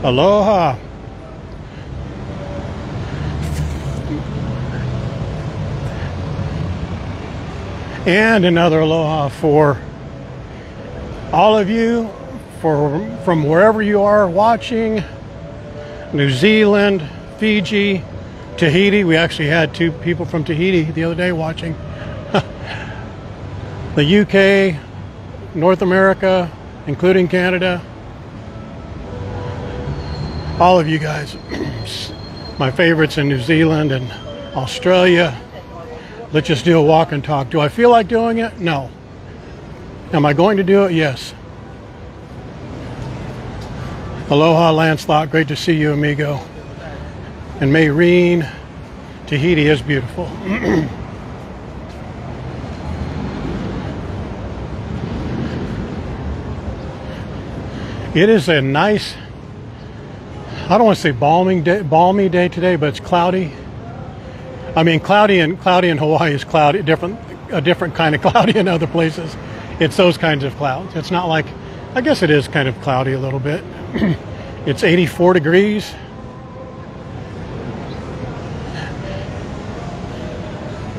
Aloha. And another aloha for all of you from wherever you are watching. New Zealand, Fiji, Tahiti. We actually had 2 people from Tahiti the other day watching. The UK, North America, including Canada. All of you guys. My favorites in New Zealand and Australia. Let's just do a walk and talk. Do I feel like doing it? No. Am I going to do it? Yes. Aloha, Lancelot. Great to see you, amigo. And Mayreen, Tahiti is beautiful. It is a nice, I don't want to say balmy day today, but it's cloudy. I mean, cloudy in Hawaii is cloudy, a different kind of cloudy in other places. It's those kinds of clouds. It's not like, I guess it is kind of cloudy a little bit. It's 84 degrees.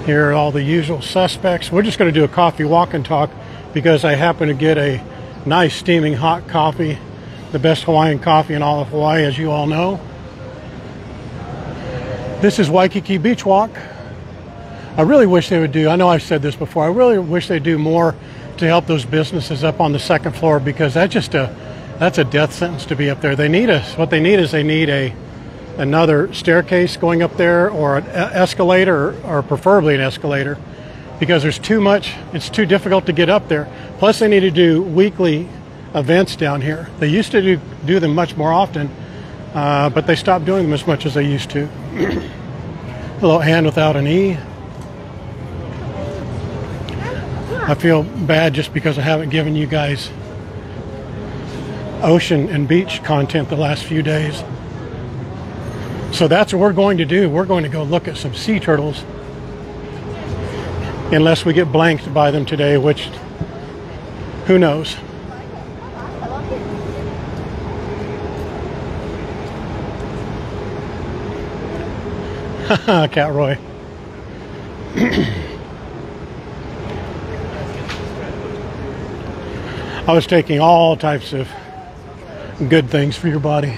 Here are all the usual suspects. We're just going to do a coffee walk and talk because I happen to get a nice steaming hot coffee, the best Hawaiian coffee in all of Hawaii, as you all know. This is Waikiki Beach Walk. I really wish they would do, I know I've said this before, I really wish they'd do more to help those businesses up on the 2nd floor, because that's a death sentence to be up there. What they need is another staircase going up there, or an escalator, or preferably an escalator, because there's too much, it's too difficult to get up there. Plus they need to do weekly events down here. They used to do them much more often, but they stopped doing them as much as they used to. Hello, hand without an E. I feel bad just because I haven't given you guys ocean and beach content the last few days. So that's what we're going to do. We're going to go look at some sea turtles. Unless we get blanked by them today, which, who knows? Cat Roy. I was taking all types of good things for your body.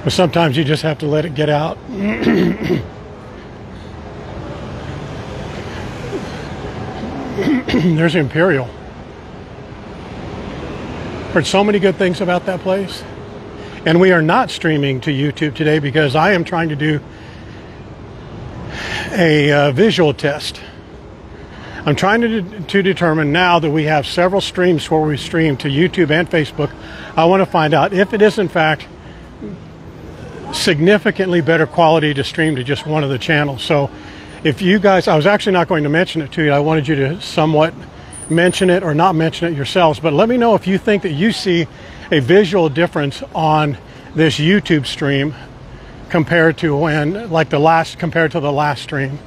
But sometimes you just have to let it get out. There's Imperial. Heard so many good things about that place. And we are not streaming to YouTube today because I am trying to do a visual test. I'm trying to determine, now that we have several streams where we stream to YouTube and Facebook, I want to find out if it is in fact significantly better quality to stream to just one of the channels. So if you guys, I was actually not going to mention it to you. I wanted you to somewhat mention it or not mention it yourselves, but let me know if you think that you see a visual difference on this YouTube stream compared to compared to the last stream.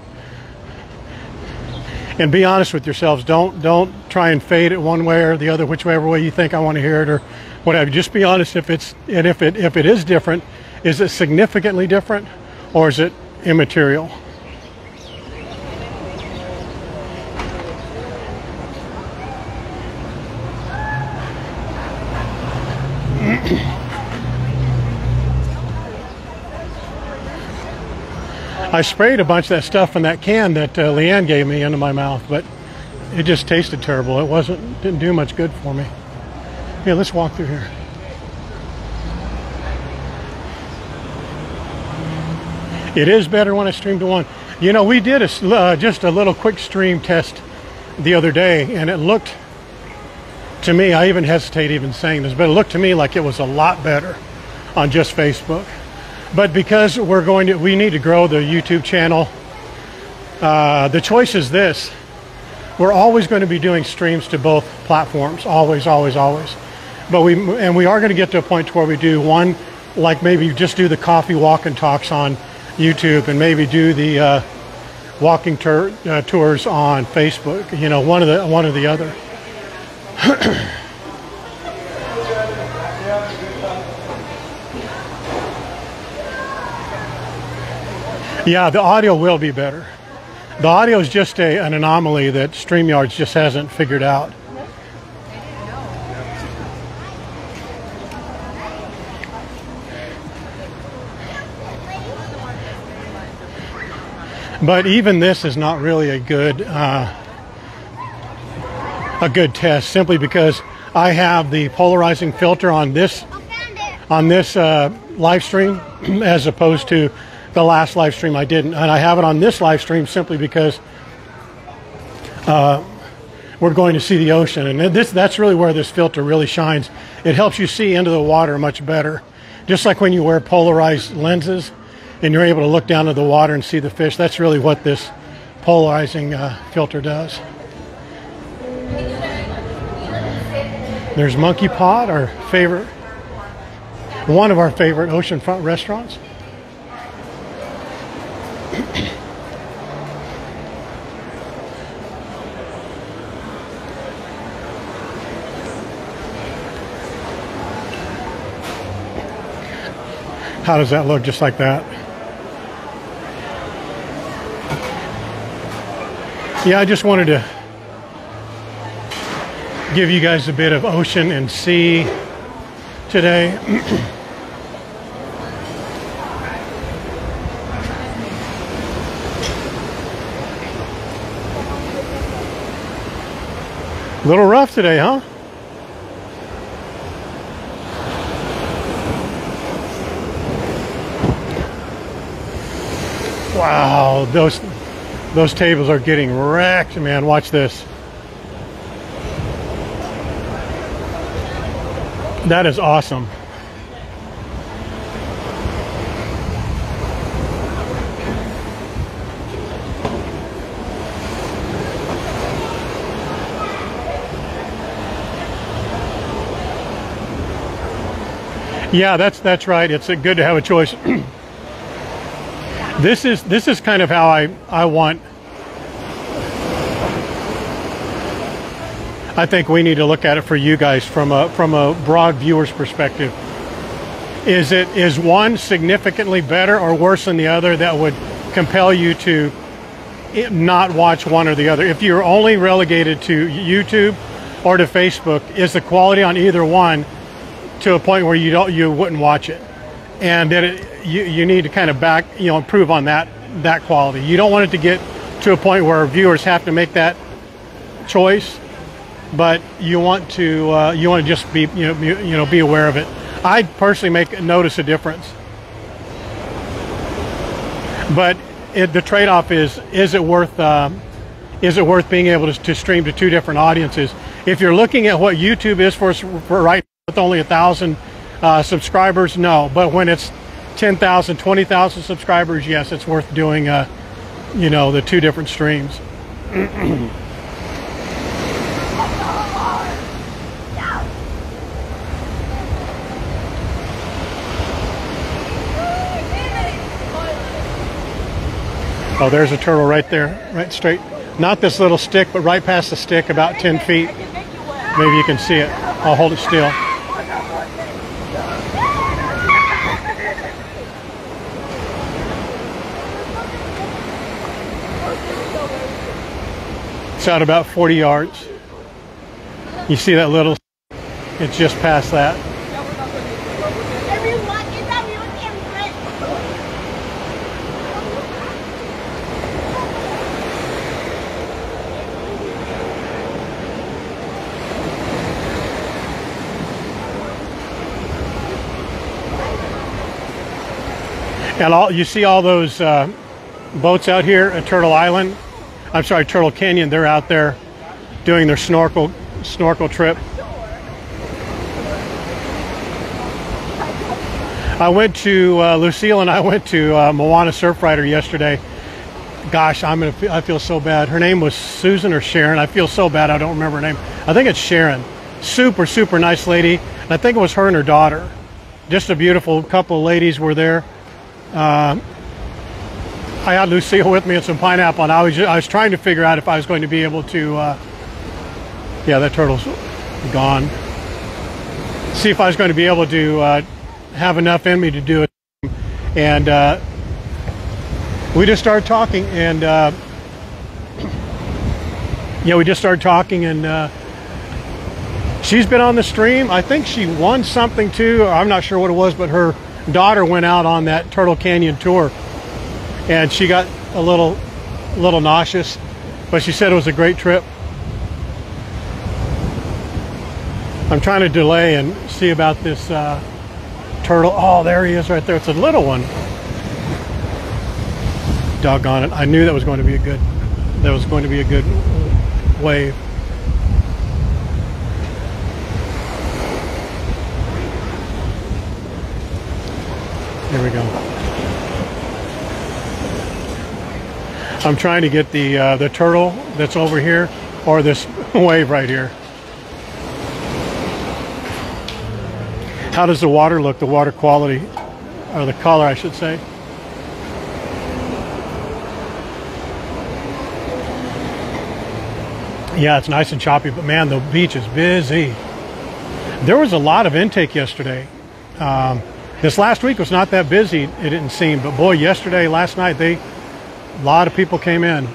And be honest with yourselves. Don't try and fade it one way or the other, whichever way you think I want to hear it or whatever. Just be honest. If it is different, is it significantly different or is it immaterial? I sprayed a bunch of that stuff in that can that Leanne gave me into my mouth, but it just tasted terrible. Didn't do much good for me. Yeah, let's walk through here. It is better when I stream to one. You know, we did just a little quick stream test the other day, and it looked to me, I even hesitate even saying this, but it looked to me like it was a lot better on just Facebook. But because we need to grow the YouTube channel, the choice is this. We're always going to be doing streams to both platforms, always, always, always. But we are going to get to a point where we do one, like maybe just do the coffee walk and talks on YouTube, and maybe do the walking tours on Facebook. You know, one or the other. Yeah, the audio will be better. The audio is just an anomaly that StreamYard just hasn't figured out. But even this is not really a good test, simply because I have the polarizing filter on this live stream as opposed to the last live stream I didn't, and I have it on this live stream simply because we're going to see the ocean, and that's really where this filter really shines. It helps you see into the water much better, just like when you wear polarized lenses and you're able to look down to the water and see the fish. That's really what this polarizing filter does. There's Monkey Pod, one of our favorite oceanfront restaurants. How does that look? Just like that? Yeah, I just wanted to give you guys a bit of ocean and sea today. A little rough today, huh? Wow, those tables are getting wrecked, man. Watch this. That is awesome. Yeah, that's right. It's good to have a choice. This is kind of how I want. I think we need to look at it for you guys from a broad viewer's perspective. Is one significantly better or worse than the other that would compel you to not watch one or the other? If you're only relegated to YouTube or to Facebook, is the quality on either one to a point where you wouldn't watch it? And then you need to kind of improve on that quality. You don't want it to get to a point where viewers have to make that choice, but you want to just be be aware of it. I personally notice a difference, but the trade-off is it worth being able to stream to two different audiences? If you're looking at what YouTube is for right now with only 1,000 subscribers, no. But when it's 10,000, 20,000 subscribers, yes, it's worth doing the two different streams. Oh, there's a turtle right there, right straight. Not this little stick, but right past the stick, about 10 feet. Maybe you can see it. I'll hold it still. It's out about 40 yards. You see that little, it's just past that. And you see all those boats out here at Turtle Canyon. They're out there doing their snorkel trip. I went to Lucille and I went to Moana Surfrider yesterday. Gosh, I feel so bad. Her name was Susan or Sharon. I feel so bad I don't remember her name. I think it's Sharon. Super nice lady. And I think it was her and her daughter. Just a beautiful couple of ladies were there. I had Lucille with me and some pineapple, and I was trying to figure out if I was going to be able to yeah, that turtle's gone. See if I was going to be able to have enough in me to do it. And we just started talking, and yeah, we just started talking, and she's been on the stream. I think she won something too. I'm not sure what it was, but her daughter went out on that Turtle Canyon tour, and she got a little nauseous, but she said it was a great trip. I'm trying to delay and see about this turtle. Oh, there he is right there. It's a little one. Doggone it. I knew that was going to be a good wave. Here we go. I'm trying to get the turtle that's over here, or this wave right here. How does the water look? The water quality, or the color, I should say. Yeah, it's nice and choppy, but man, the beach is busy. There was a lot of intake yesterday. This last week was not that busy, it didn't seem, but boy, yesterday, last night, a lot of people came in.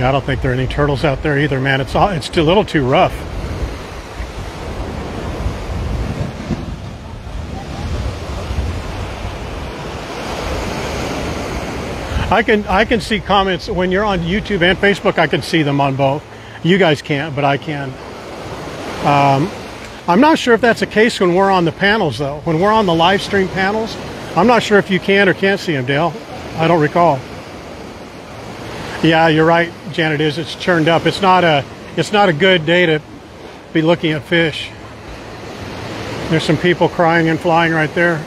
I don't think there are any turtles out there either, man. It's a little too rough. I can see comments when you're on YouTube and Facebook. I can see them on both. You guys can't, but I can. I'm not sure if that's the case when we're on the panels, though. When we're on the live stream panels, I'm not sure if you can or can't see them, Dale. I don't recall. Yeah, you're right, Janet. It's churned up. It's not a good day to be looking at fish. There's some people crying and flying right there.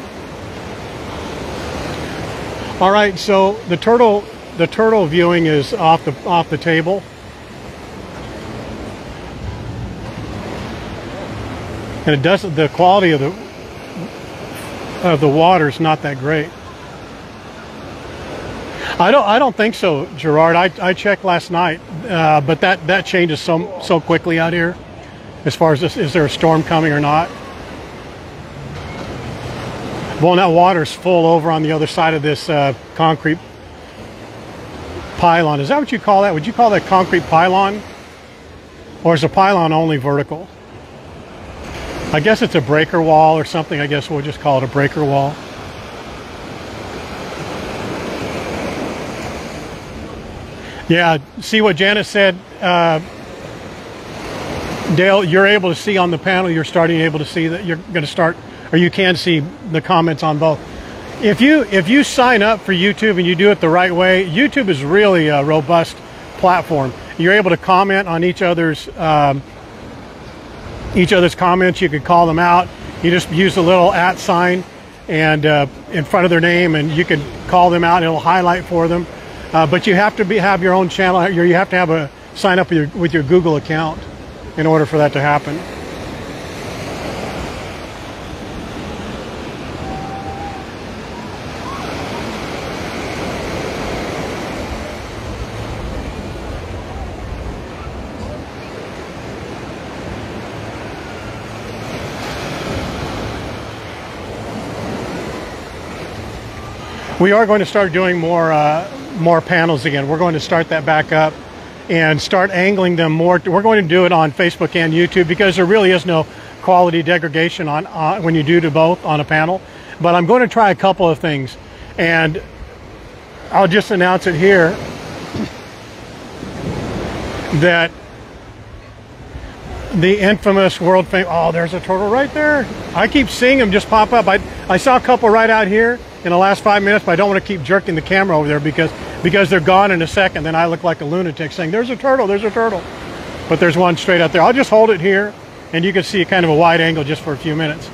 All right, so the turtle viewing is off the table. And it doesn't, the quality of the water is not that great. I don't think so, Gerard. I checked last night, but that changes so quickly out here. As far as this, is there a storm coming or not? Well, that water's full over on the other side of this concrete pylon. Is that what you call that? Would you call that concrete pylon? Or is the pylon only vertical? I guess it's a breaker wall or something. I guess we'll just call it a breaker wall. Yeah, see what Janice said, Dale, you're able to see on the panel, you're starting able to see that you're going to start, or you can see the comments on both. If you sign up for YouTube and you do it the right way, YouTube is really a robust platform. You're able to comment on each other's comments. You can call them out. You just use the little @ sign and in front of their name, and you can call them out and it'll highlight for them. But you have to have your own channel. You have to have a sign up with your Google account in order for that to happen. We are going to start doing more panels again. We're going to start that back up and start angling them more. We're going to do it on Facebook and YouTube because there really is no quality degradation on when you do both on a panel. But I'm going to try a couple of things, and I'll just announce it here that the infamous world famous, oh, there's a turtle right there. I keep seeing them just pop up. I saw a couple right out here in the last 5 minutes, but I don't want to keep jerking the camera over there because they're gone in a second. Then I look like a lunatic saying, there's a turtle, there's a turtle. But there's one straight out there. I'll just hold it here, and you can see kind of a wide angle just for a few minutes.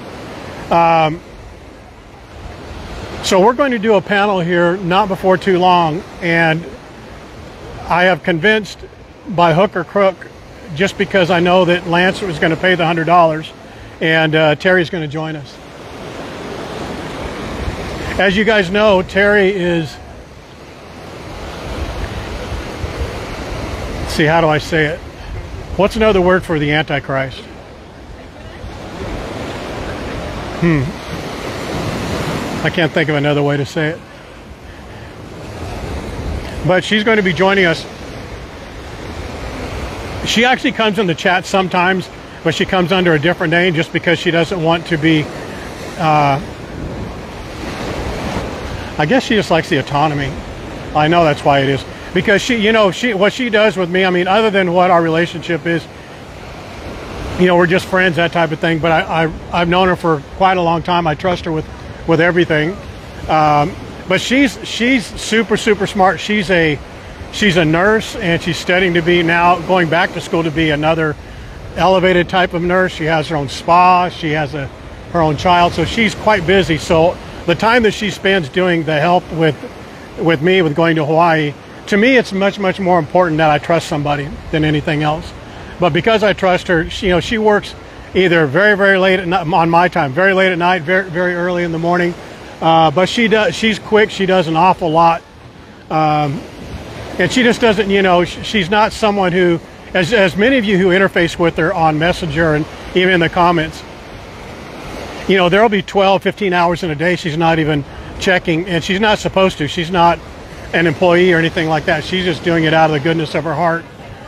So we're going to do a panel here not before too long, and I have convinced by hook or crook, just because I know that Lance was going to pay the $100, and Terry's going to join us. As you guys know, Terry is, let's see, how do I say it? What's another word for the Antichrist? I can't think of another way to say it. But she's going to be joining us. She actually comes in the chat sometimes, but she comes under a different name just because she doesn't want to be, I guess she just likes the autonomy. I know that's why it is. Because she, you know, what she does with me, I mean, other than what our relationship is, you know, we're just friends, that type of thing. But I've known her for quite a long time. I trust her with everything. But she's super smart. She's a nurse, and she's studying to be, now going back to school to be another elevated type of nurse. She has her own spa. She has her own child, so she's quite busy. So the time that she spends doing the help with me with going to Hawaii, to me, it's much more important that I trust somebody than anything else. But because I trust her, she works either very late at night, on my time, very late at night, very early in the morning. But she's quick. She does an awful lot, and she just doesn't. She's not someone who, as many of you who interface with her on Messenger and even in the comments, there'll be 12-15 hours in a day she's not even checking, and she's not supposed to. She's not an employee or anything like that. She's just doing it out of the goodness of her heart,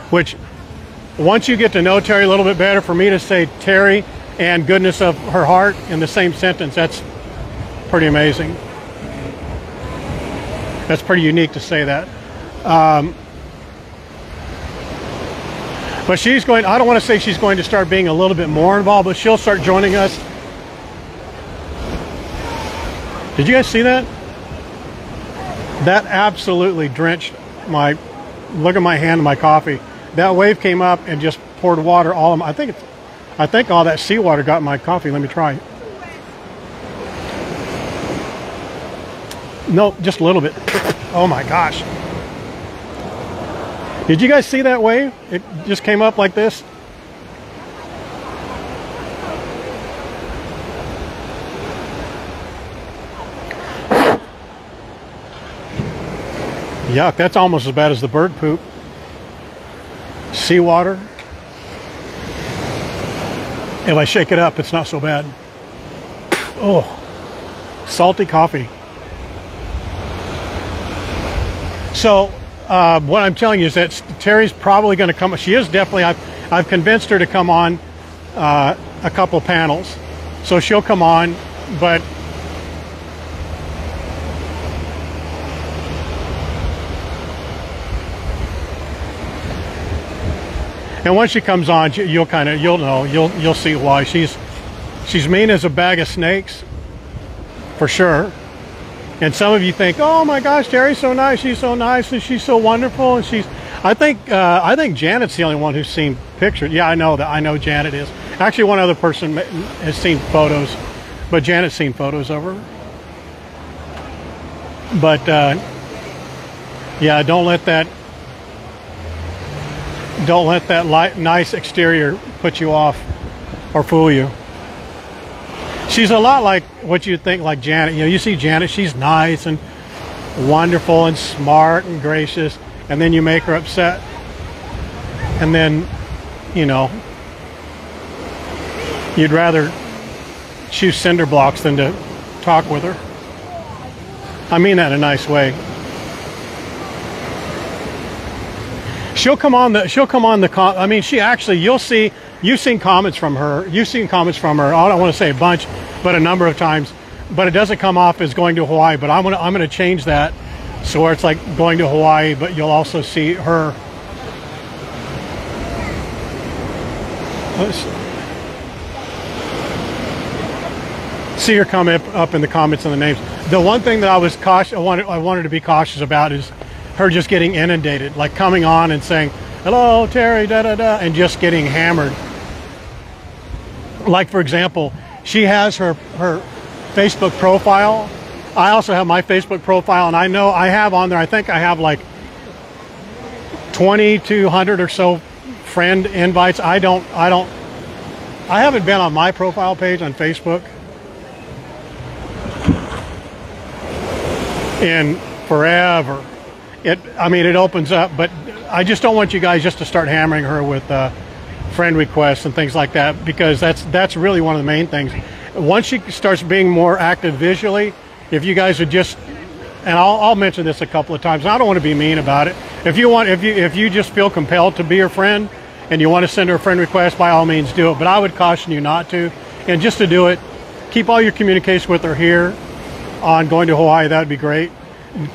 which, once you get to know Terry a little bit better, for me to say Terry and goodness of her heart in the same sentence, that's pretty amazing. That's pretty unique to say that. But she's going, I don't want to say she's going to start being a little bit more involved, but she'll start joining us. Did you guys see that? That absolutely drenched my, look at my hand and my coffee. That wave came up and just poured water all of my, I think all that seawater got in my coffee. Let me try. No, just a little bit. Oh my gosh. Did you guys see that wave? It just came up like this. Yuck, that's almost as bad as the bird poop. Seawater. If I shake it up, it's not so bad. Oh, salty coffee. So what I'm telling you is that Terry's probably going to come. She is definitely. I've convinced her to come on a couple panels, so she'll come on. But and once she comes on, you'll know, you'll see why. She's mean as a bag of snakes, for sure. And some of you think, oh my gosh, Terry's so nice, she's so nice, and she's so wonderful, and I think Janet's the only one who's seen pictures. Yeah, I know that. I know Janet is. Actually, one other person has seen photos, but Janet's seen photos of her. But yeah, don't let that nice exterior put you off or fool you. She's a lot like what you think like Janet. You see Janet, she's nice and wonderful and smart and gracious, and then you make her upset, and then you'd rather choose cinder blocks than to talk with her. I mean that in a nice way. She'll come on the I mean, she actually, you've seen comments from her. I don't want to say a bunch, but a number of times. But it doesn't come off as going to Hawaii. But I'm gonna change that, so where it's like going to Hawaii, but you'll also see her. See her come up in the comments and the names. The one thing that I wanted to be cautious about is her just getting inundated, like coming on and saying, hello, Terry, da-da-da, and just getting hammered. Like, for example, she has her Facebook profile. I also have my Facebook profile, and I know I have on there, I think I have like 2,200 or so friend invites. I haven't been on my profile page on Facebook in forever. I mean, it opens up, but I just don't want you guys just to start hammering her with friend requests and things like that, because that's really one of the main things. Once she starts being more active visually, if you guys would just, and I'll mention this a couple of times, I don't want to be mean about it. If you just feel compelled to be her friend and you want to send her a friend request, by all means do it. But I would caution you not to. And just to do it, keep all your communication with her here on going to Hawaii. That would be great.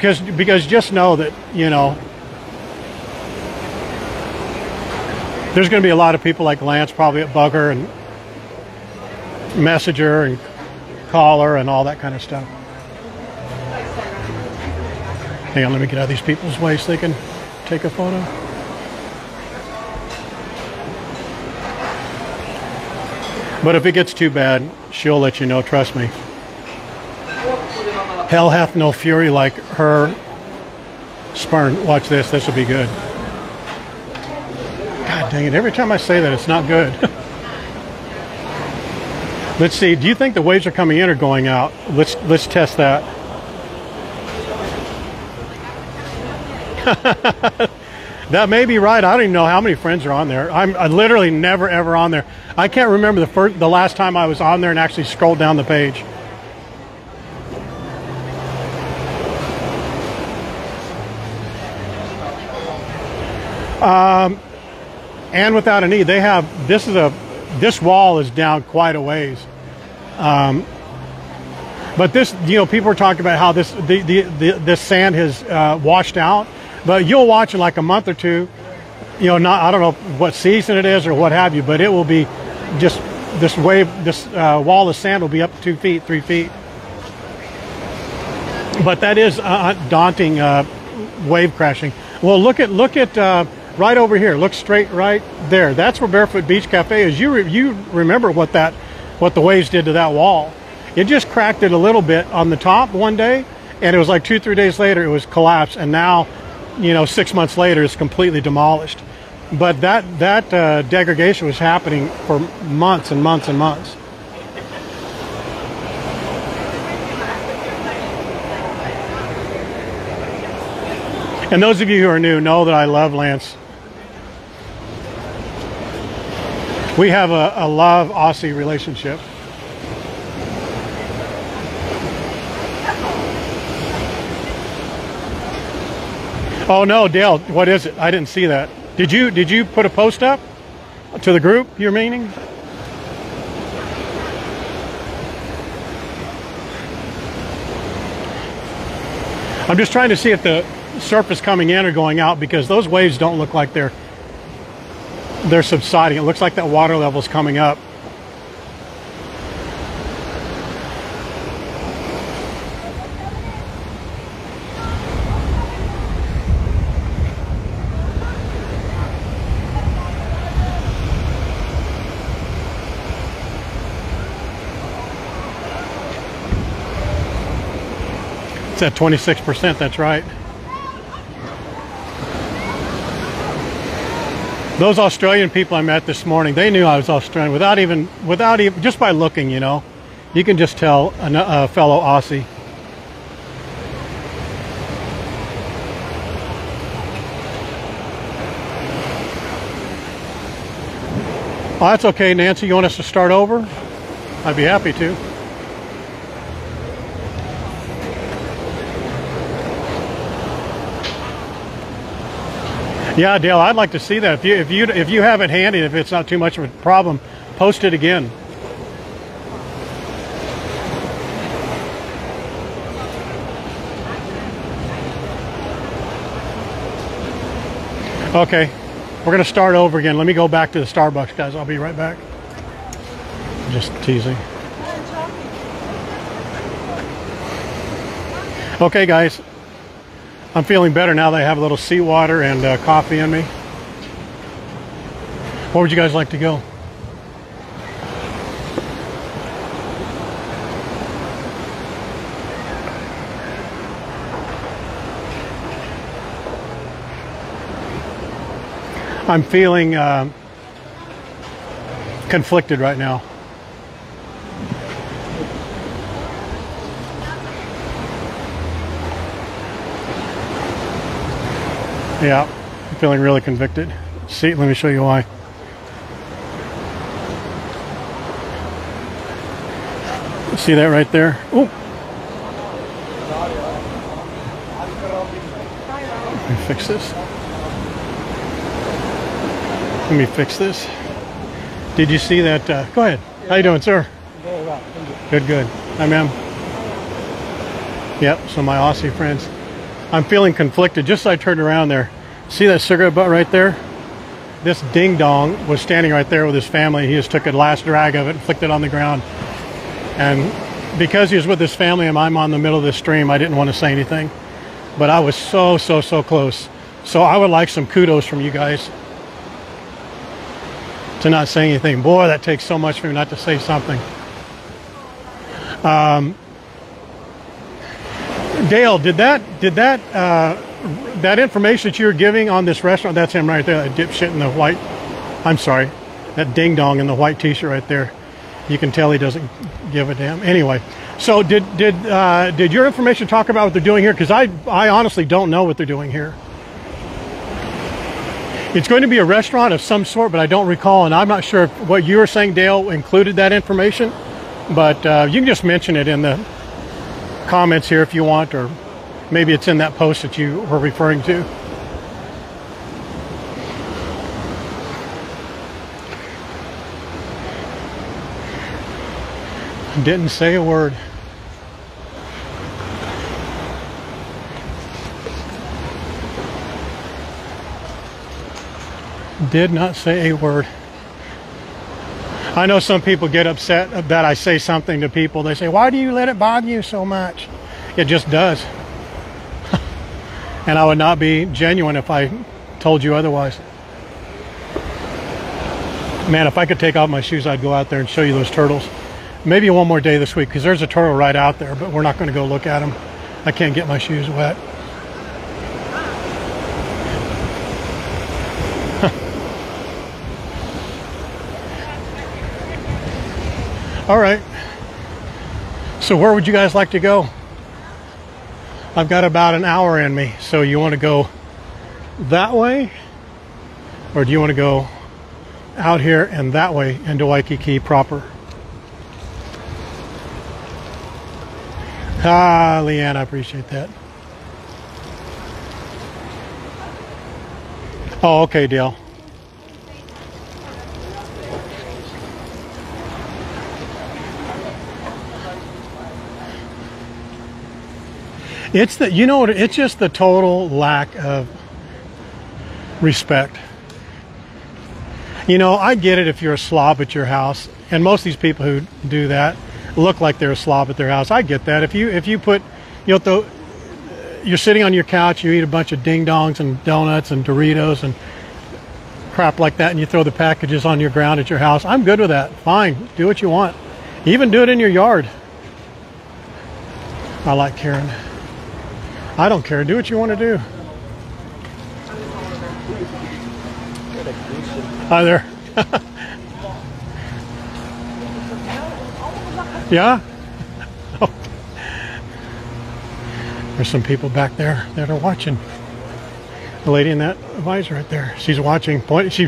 Because just know that, you know, there's going to be a lot of people like Lance probably at bug her and message her and call her and all that kind of stuff. Hang on, let me get out of these people's way so they can take a photo. But if it gets too bad, she'll let you know, trust me. Hell hath no fury like her spurn. Watch this, this will be good. God dang it, every time I say that, it's not good. Let's see, do you think the waves are coming in or going out? Let's test that. That may be right. I don't even know how many friends are on there. I'm literally never ever on there. I can't remember the last time I was on there and actually scrolled down the page. And without an E, they have this wall is down quite a ways. But this, you know, people are talking about how this sand has washed out. But you'll watch in like a month or two, you know, I don't know what season it is or what have you, but it will be just this wall of sand will be up 2 feet, 3 feet. But that is daunting wave crashing. Well, look at right over here. Look straight right there. That's where Barefoot Beach Cafe is. You remember what the waves did to that wall? It just cracked it a little bit on the top one day, and it was like 2-3 days later it was collapsed, and now, you know, 6 months later it's completely demolished. But that degradation was happening for months and months and months. And those of you who are new know that I love Lance. We have a love-Aussie relationship. Oh no, Dale, what is it? I didn't see that. Did you put a post up to the group, you're meaning? I'm just trying to see if the surface coming in or going out, because those waves don't look like they're subsiding. It looks like that water level is coming up. It's at 26%, that's right. Those Australian people I met this morning, they knew I was Australian without even just by looking, you know. You can just tell a fellow Aussie. Oh, that's okay, Nancy. You want us to start over? I'd be happy to. Yeah, Dale, I'd like to see that. If you have it handy, if it's not too much of a problem, post it again. Okay, we're gonna start over again. Let me go back to the Starbucks, guys. I'll be right back. Just teasing. Okay, guys. I'm feeling better now that I have a little seawater and coffee in me. Where would you guys like to go? I'm feeling conflicted right now. Yeah, I'm feeling really convicted. See, let me show you why. See that right there? Oh. Let me fix this. Let me fix this. Did you see that? Go ahead. How you doing, sir? Very well. Good, good. Hi, ma'am. Yep, so my Aussie friends. I'm feeling conflicted. Just as I turned around there, see that cigarette butt right there? This ding-dong was standing right there with his family. He just took a last drag of it and flicked it on the ground. And because he was with his family and I'm on the middle of this stream, I didn't want to say anything. But I was so close. So I would like some kudos from you guys to not say anything. Boy, that takes so much for me not to say something. Dale, did that information that you were giving on this restaurant, that's him right there, that dipshit in the white, I'm sorry, that ding dong in the white t-shirt right there. You can tell he doesn't give a damn. Anyway, so did your information talk about what they're doing here? Because I honestly don't know what they're doing here. It's going to be a restaurant of some sort, but I don't recall, and I'm not sure if what you were saying, Dale, included that information. But you can just mention it in the comments here if you want, or maybe it's in that post that you were referring to. Didn't say a word. Did not say a word. I know some people get upset that I say something to people. They say, why do you let it bother you so much? It just does. And I would not be genuine if I told you otherwise. Man, if I could take off my shoes, I'd go out there and show you those turtles. Maybe one more day this week, because there's a turtle right out there, but we're not going to go look at them. I can't get my shoes wet. All right, so where would you guys like to go? I've got about an hour in me, so you want to go that way, or do you want to go out here and that way into Waikiki proper? Ah, Leanne, I appreciate that. Oh, okay, Dale. It's the, you know what, it's just the total lack of respect. You know, I get it if you're a slob at your house, and most of these people who do that look like they're a slob at their house. I get that. If you put, you know, you're sitting on your couch, you eat a bunch of ding-dongs and donuts and Doritos and crap like that, and you throw the packages on your ground at your house, I'm good with that. Fine, do what you want. Even do it in your yard. I like Karen. I don't care. Do what you want to do. Hi there. Yeah? Oh. There's some people back there that are watching. The lady in that visor right there. She's watching. She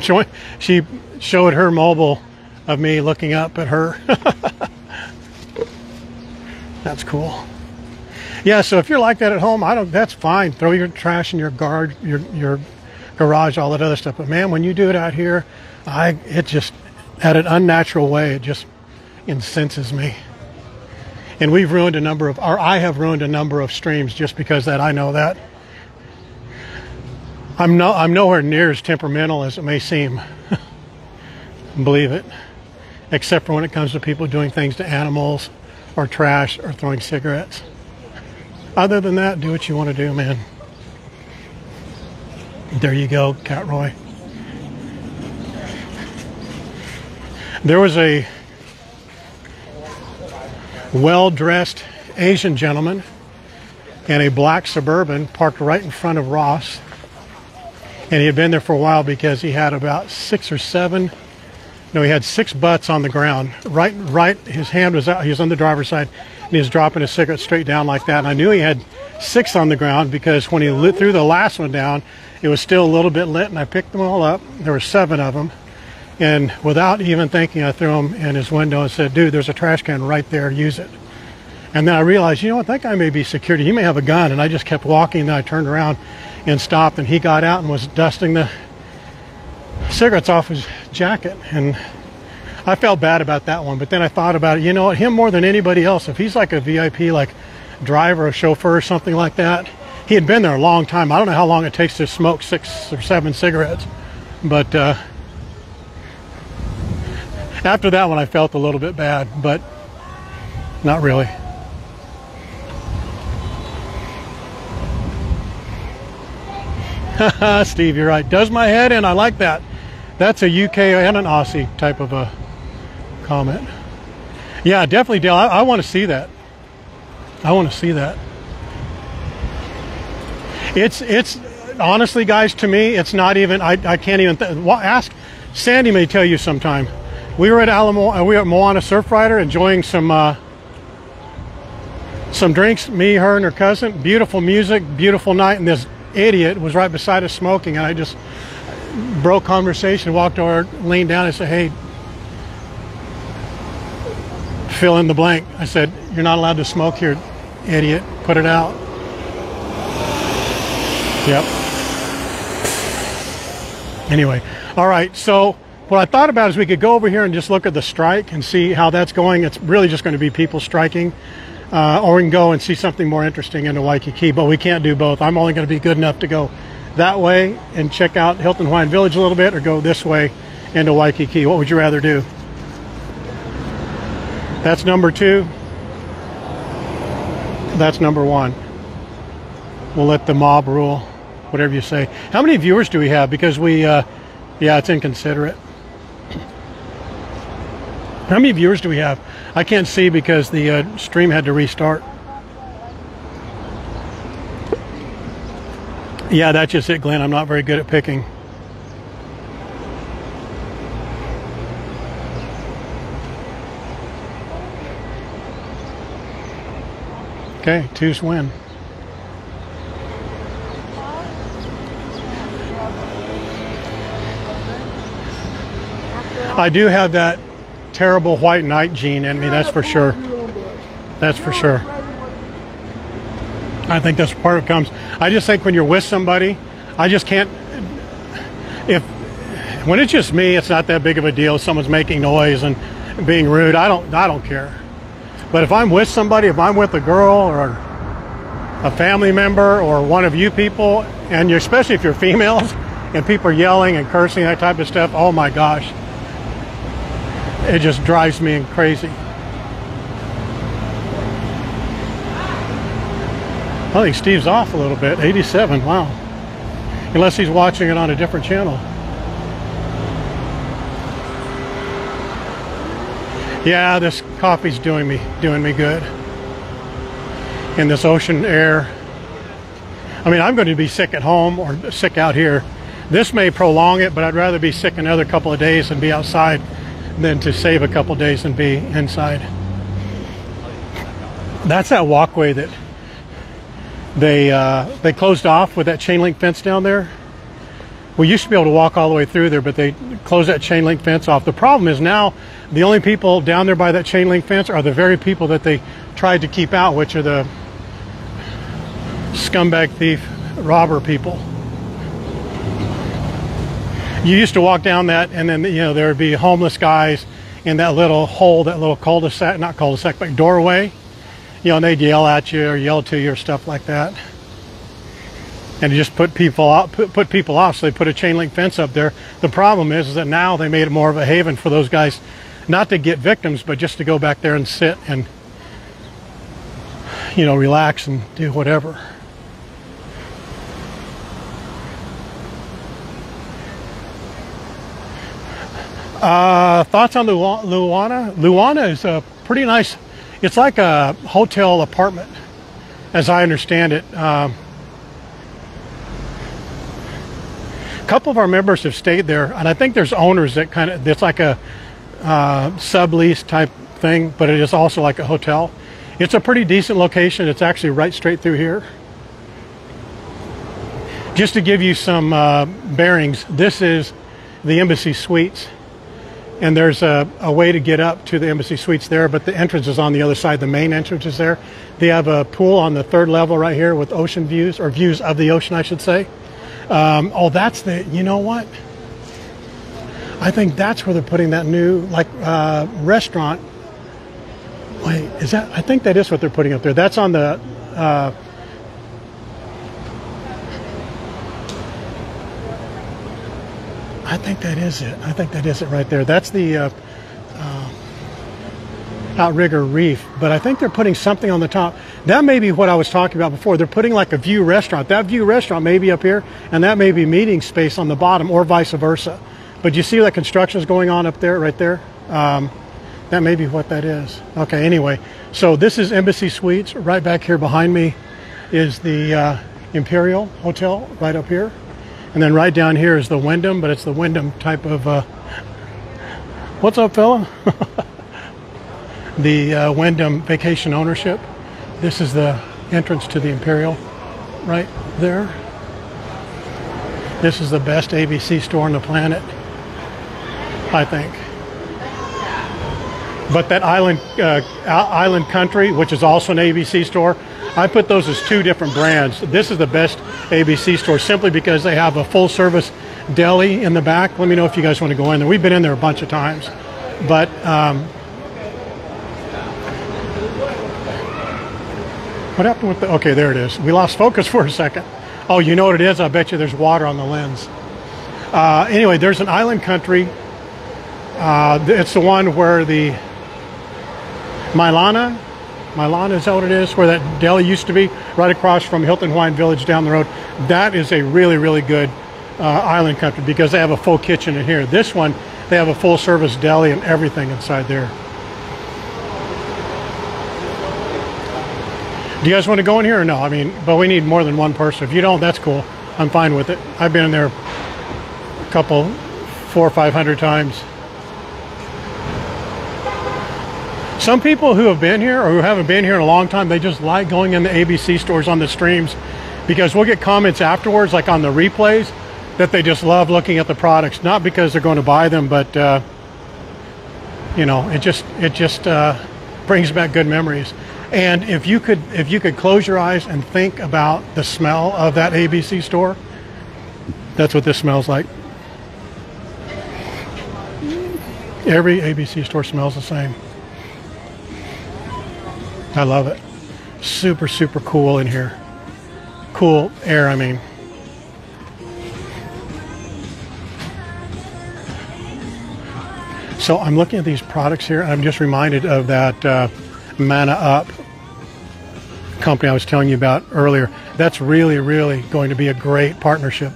showed her mobile of me looking up at her. That's cool. Yeah, so if you're like that at home, that's fine. Throw your trash in your garage, all that other stuff. But man, when you do it out here, it just, at an unnatural way, it just incenses me. And we've ruined I have ruined a number of streams just because that I know that. I'm nowhere near as temperamental as it may seem. Believe it. Except for when it comes to people doing things to animals or trash or throwing cigarettes. Other than that, do what you want to do, man. There you go, Cat Roy. There was a well-dressed Asian gentleman in a black Suburban parked right in front of Ross. And he had been there for a while because he had about he had 6 butts on the ground. Right, his hand was out, he was on the driver's side, and he was dropping a cigarette straight down like that. And I knew he had 6 on the ground because when he threw the last one down, it was still a little bit lit, and I picked them all up. There were 7 of them. And without even thinking, I threw them in his window and said, dude, there's a trash can right there, use it. And then I realized, you know what, that guy may be security. He may have a gun. And I just kept walking. Then I turned around and stopped, and he got out and was dusting the cigarettes off his jacket. And I felt bad about that one. But then I thought about it, you know what, him more than anybody else, if he's like a VIP, like driver or chauffeur or something like that, he had been there a long time. I don't know how long it takes to smoke 6 or 7 cigarettes. But after that one, I felt a little bit bad, but not really. Steve, you're right. Does my head in? I like that. That's a UK and an Aussie type of a comment. Yeah, definitely, Dale. I want to see that. I want to see that. It's honestly, guys, to me, it's not even, I can't even, ask, Sandy may tell you sometime. We were at we were at Moana Surfrider enjoying some drinks, me, her, and her cousin. Beautiful music, beautiful night, and this idiot was right beside us smoking, and I just broke conversation, walked over, leaned down, and said, hey, fill in the blank. I said, you're not allowed to smoke here, idiot. Put it out. Yep. Anyway, all right, so what I thought about is we could go over here and just look at the strike and see how that's going. It's really just going to be people striking. Or we can go and see something more interesting into Waikiki, but we can't do both. I'm only going to be good enough to go that way and check out Hilton Hawaiian Village a little bit, or go this way into Waikiki. What would you rather do? That's number 2. That's number 1. We'll let the mob rule, whatever you say. How many viewers do we have? Because we, yeah, it's inconsiderate. How many viewers do we have? I can't see because the stream had to restart. Yeah, that's just it, Glenn. I'm not very good at picking. Okay, 2's win. I do have that terrible white knight gene in me, that's for sure. That's for sure. I think that's part of it comes. I just think when you're with somebody, I just can't, when it's just me, it's not that big of a deal. Someone's making noise and being rude. I don't care. But if I'm with somebody, if I'm with a girl or a family member or one of you people, and especially if you're females and people are yelling and cursing, that type of stuff, oh my gosh. It just drives me crazy. I think Steve's off a little bit. 87, wow. Unless he's watching it on a different channel. Yeah, this coffee's doing me good. In this ocean air. I mean, I'm going to be sick at home or sick out here. This may prolong it, but I'd rather be sick another couple of days and be outside than to save a couple days and be inside. That's that walkway that they closed off with that chain link fence down there. We used to be able to walk all the way through there, but they closed that chain link fence off. The problem is now the only people down there by that chain link fence are the very people that they tried to keep out, which are the scumbag, thief, robber people. You used to walk down that, and then, you know, there would be homeless guys in that little hole, that little cul-de-sac, not cul-de-sac, but doorway. You know, and they'd yell at you or yell to you or stuff like that. And just put people out, put people off, so they put a chain link fence up there. The problem is that now they made it more of a haven for those guys, not to get victims, but just to go back there and sit and, you know, relax and do whatever. Thoughts on Luana? Luana is a pretty nice, it's like a hotel apartment, as I understand it. A couple of our members have stayed there, and I think there's owners that kind of, it's like a sublease type thing, but it is also like a hotel. It's a pretty decent location. It's actually right straight through here. Just to give you some bearings, this is the Embassy Suites. And there's a way to get up to the Embassy Suites there, but the entrance is on the other side. The main entrance is there. They have a pool on the 3rd level right here with ocean views, or views of the ocean, I should say. Oh, that's the, you know what? I think that's where they're putting that new, like, restaurant. Wait, is that, I think that is what they're putting up there. That's on the, I think that is it. I think that is it right there. That's the Outrigger Reef, but I think they're putting something on the top. That may be what I was talking about before. They're putting like a view restaurant. That view restaurant may be up here, and that may be meeting space on the bottom, or vice versa. But you see that construction is going on up there, right there? That may be what that is. Okay, anyway, so this is Embassy Suites. Right back here behind me is the Imperial Hotel, right up here. And then right down here is the Wyndham, but it's the Wyndham type of, what's up, fella? The Wyndham Vacation Ownership. This is the entrance to the Imperial right there. This is the best ABC store on the planet, I think. But that Island Country, which is also an ABC store, I put those as 2 different brands. This is the best ABC store simply because they have a full service deli in the back. Let me know if you guys want to go in there. We've been in there a bunch of times. But what happened with the, okay, there it is. We lost focus for a second. Oh, you know what it is? I bet you there's water on the lens. Anyway, there's an Island Country. It's the one where the Milana, is that what it is? Where that deli used to be, right across from Hilton Hawaiian Village down the road. That is a really, really good Island Country because they have a full kitchen in here. This one, they have a full service deli and everything inside there. Do you guys want to go in here or no? I mean, but we need more than one person. If you don't, that's cool. I'm fine with it. I've been in there a couple, 400 or 500 times. Some people who have been here or who haven't been here in a long time, they just like going in the ABC stores on the streams because we'll get comments afterwards, like on the replays, that they just love looking at the products, not because they're going to buy them, but you know, it just brings back good memories. And if you could close your eyes and think about the smell of that ABC store, that's what this smells like. Every ABC store smells the same. I love it. Super, super cool in here. Cool air, I mean. So I'm looking at these products here, and I'm just reminded of that Mana Up company I was telling you about earlier. That's really, really going to be a great partnership.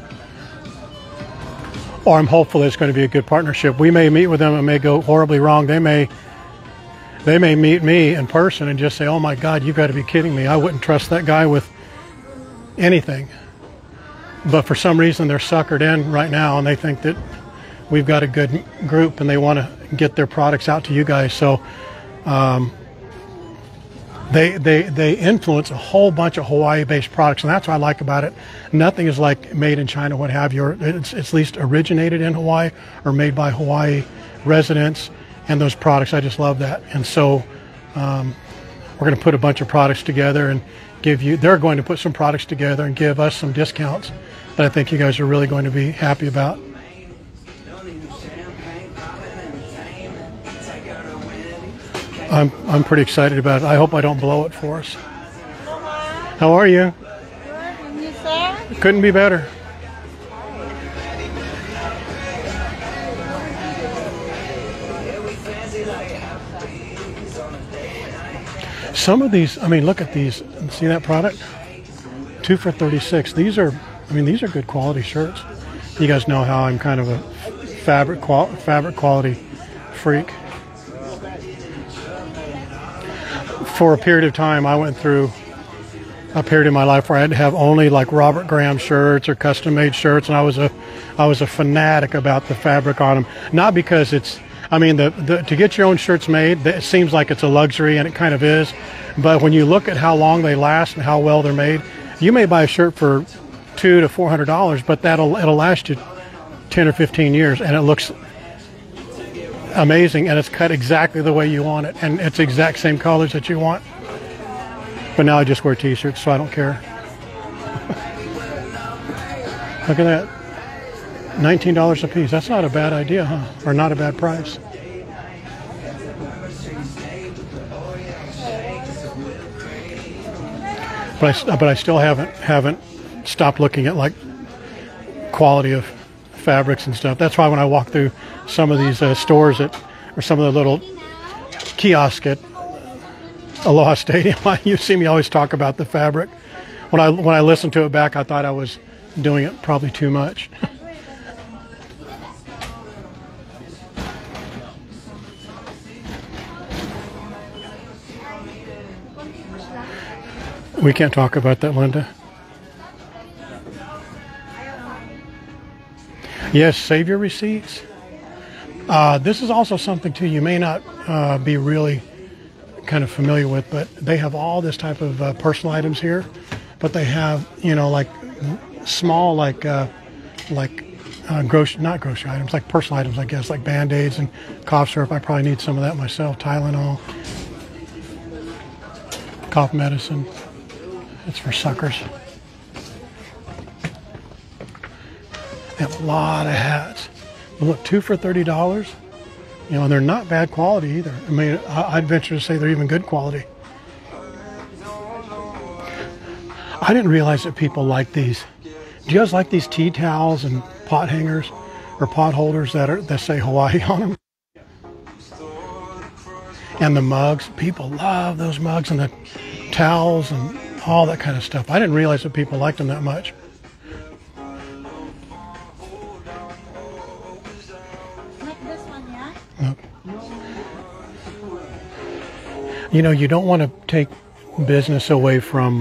Or I'm hopeful it's going to be a good partnership. We may meet with them, it may go horribly wrong. They may meet me in person and just say, oh my God, you've got to be kidding me. I wouldn't trust that guy with anything. But for some reason they're suckered in right now and they think that we've got a good group and they want to get their products out to you guys. So they influence a whole bunch of Hawaii-based products, and that's what I like about it. Nothing is like made in China, what have you. It's at least originated in Hawaii or made by Hawaii residents. And those products, I just love that. And so we're going to put a bunch of products together and give you, they're going to put some products together and give us some discounts that I think you guys are really going to be happy about. I'm pretty excited about it. I hope I don't blow it for us. How are you? Good. And you, sir? Couldn't be better. Some of these, I mean, look at these. See that product? 2 for $36. These are, I mean, these are good quality shirts. You guys know how I'm kind of a fabric quality freak. For a period of time, I went through a period in my life where I had to have only like Robert Graham shirts or custom-made shirts, and I was a fanatic about the fabric on them. Not because it's, I mean, to get your own shirts made, it seems like it's a luxury, and it kind of is. But when you look at how long they last and how well they're made, you may buy a shirt for $200 to $400, but it'll last you 10 or 15 years, and it looks amazing, and it's cut exactly the way you want it, and it's the exact same colors that you want. But now I just wear t-shirts, so I don't care. Look at that. $19 a piece. That's not a bad idea, huh? Or not a bad price. But I still haven't stopped looking at like quality of fabrics and stuff. That's why when I walk through some of these stores or some of the little kiosks at Aloha Stadium, you see me always talk about the fabric. When I listened to it back, I thought I was doing it probably too much. We can't talk about that, Linda. Yes, save your receipts. This is also something too you may not be really kind of familiar with, but they have all this type of personal items here. But they have, you know, like small, not grocery items, like personal items, I guess, like Band-Aids and cough syrup. I probably need some of that myself. Tylenol, cough medicine. It's for suckers. They have a lot of hats. But look, 2 for $30. You know, and they're not bad quality either. I mean, I'd venture to say they're even good quality. I didn't realize that people like these. Do you guys like these tea towels and pot hangers or pot holders that say Hawaii on them? And the mugs. People love those mugs and the towels and all that kind of stuff. I didn't realize that people liked them that much. This one, yeah? Look. You know, you don't want to take business away from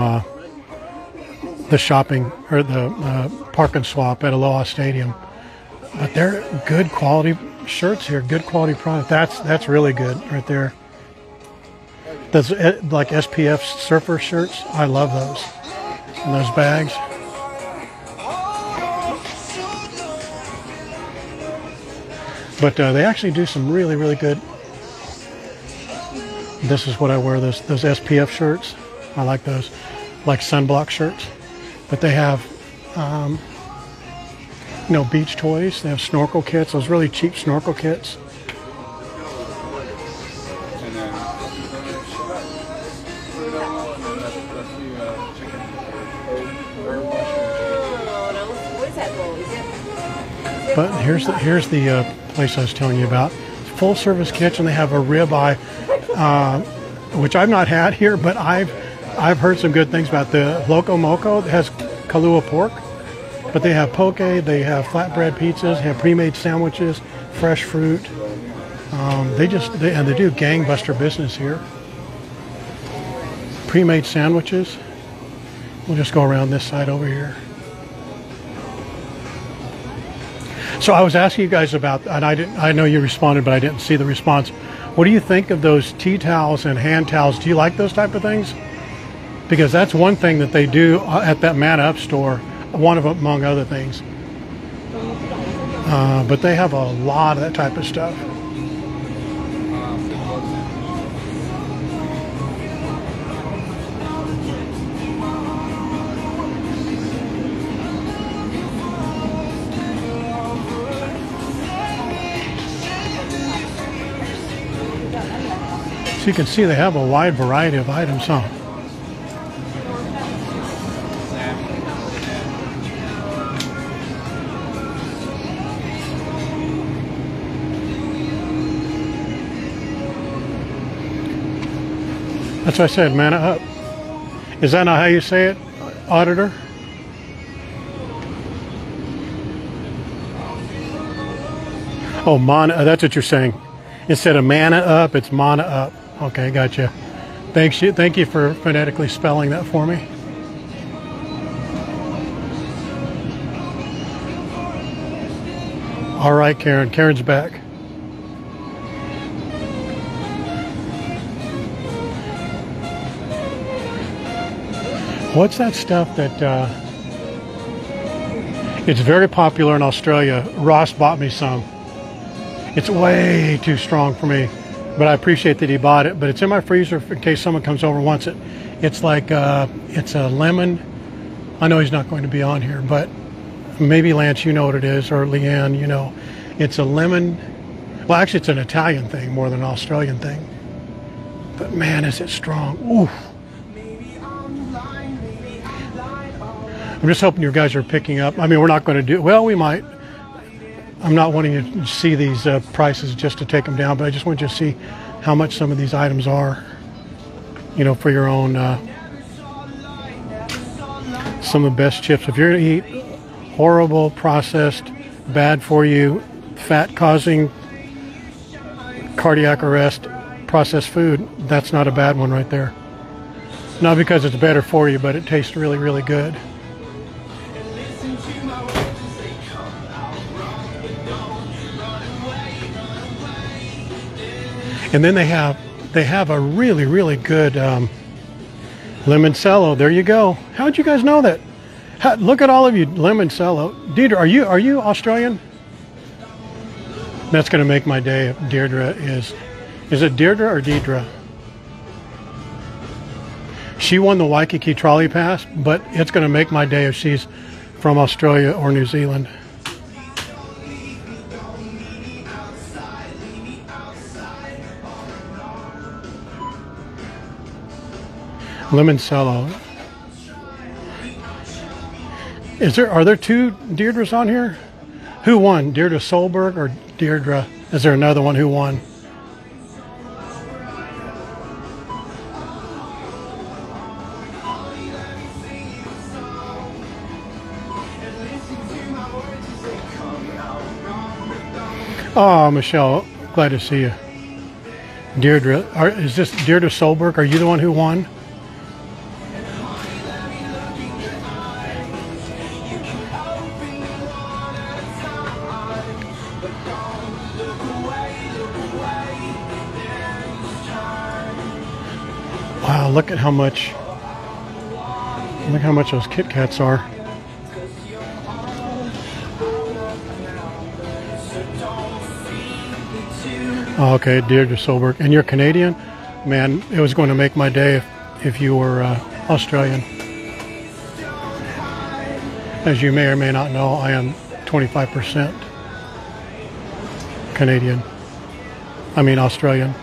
the shopping or the park and swap at Aloha Stadium, but they're good quality shirts here, good quality product. That's really good right there. Those like SPF surfer shirts, I love those. And those bags. But they actually do some really, really good. This is what I wear, those SPF shirts. I like those, like sunblock shirts. But they have, you know, beach toys. They have snorkel kits, those really cheap snorkel kits. But here's the place I was telling you about. Full service kitchen. They have a ribeye, which I've not had here, but I've heard some good things about the Loco Moco. It has Kalua pork, but they have poke. They have flatbread pizzas. They have pre-made sandwiches, fresh fruit. They do gangbuster business here. Pre-made sandwiches. We'll just go around this side over here. So I was asking you guys about, and I know you responded, but I didn't see the response. What do you think of those tea towels and hand towels? Do you like those type of things? Because that's one thing that they do at that Man Up store, one of them among other things. But they have a lot of that type of stuff. So you can see they have a wide variety of items, huh? That's what I said, man up. Is that not how you say it, auditor? Oh, mana, that's what you're saying. Instead of mana up, it's mana up. Okay, gotcha. Thank you for phonetically spelling that for me. All right, Karen. Karen's back. What's that stuff that It's very popular in Australia. Ross bought me some. It's way too strong for me, but I appreciate that he bought it. But it's in my freezer in case someone comes over and wants it. It's like, it's a lemon. I know he's not going to be on here, but maybe Lance, you know what it is, or Leanne, you know. It's a lemon. Well, actually, it's an Italian thing more than an Australian thing. But man, is it strong. Ooh. I'm just hoping you guys are picking up. I mean, we're not going to do, well, we might. I'm not wanting you to see these prices just to take them down, but I just want you to see how much some of these items are, you know, for your own, some of the best chips. If you're going to eat horrible, processed, bad for you, fat-causing, cardiac arrest, processed food, that's not a bad one right there. Not because it's better for you, but it tastes really, really good. And then they have a really, really good limoncello. There you go. How'd you guys know that? Look at all of you, limoncello. Deidre, are you Australian? That's going to make my day if Deirdre is it Deirdre or Deidre? She won the Waikiki trolley pass, but it's going to make my day if she's from Australia or New Zealand. Limoncello. Are there two Deirdres on here? Who won? Deirdre Solberg or Deirdre? Is there another one who won? Oh, Michelle, glad to see you. Deirdre, is this Deirdre Solberg? Are you the one who won? Wow, look how much those Kit Kats are. Oh, okay, Deirdre Solberg. And you're Canadian? Man, it was going to make my day if you were Australian. As you may or may not know, I am 25% Canadian. I mean Australian.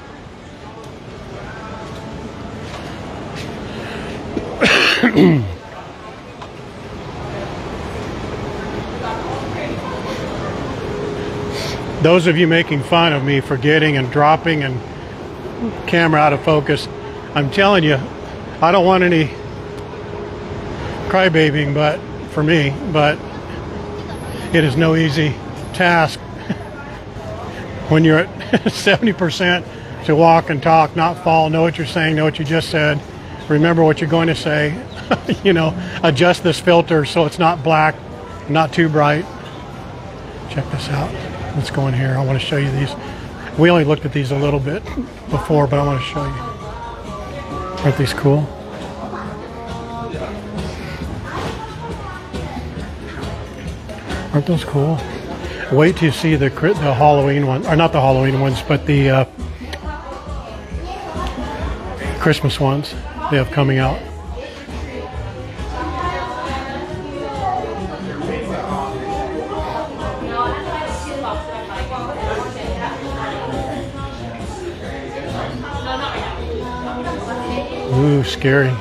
Those of you making fun of me for getting and dropping and camera out of focus, I'm telling you, I don't want any crybabying for me, but it is no easy task when you're at 70% to walk and talk, not fall, know what you're saying, know what you just said, remember what you're going to say, you know, adjust this filter so it's not black, not too bright. Check this out. Let's go in here. I want to show you these. We only looked at these a little bit before, but I want to show you. Aren't these cool? Aren't those cool? Wait till you see the Halloween one, or not the Halloween ones, but the Christmas ones they have coming out. Ooh, scary.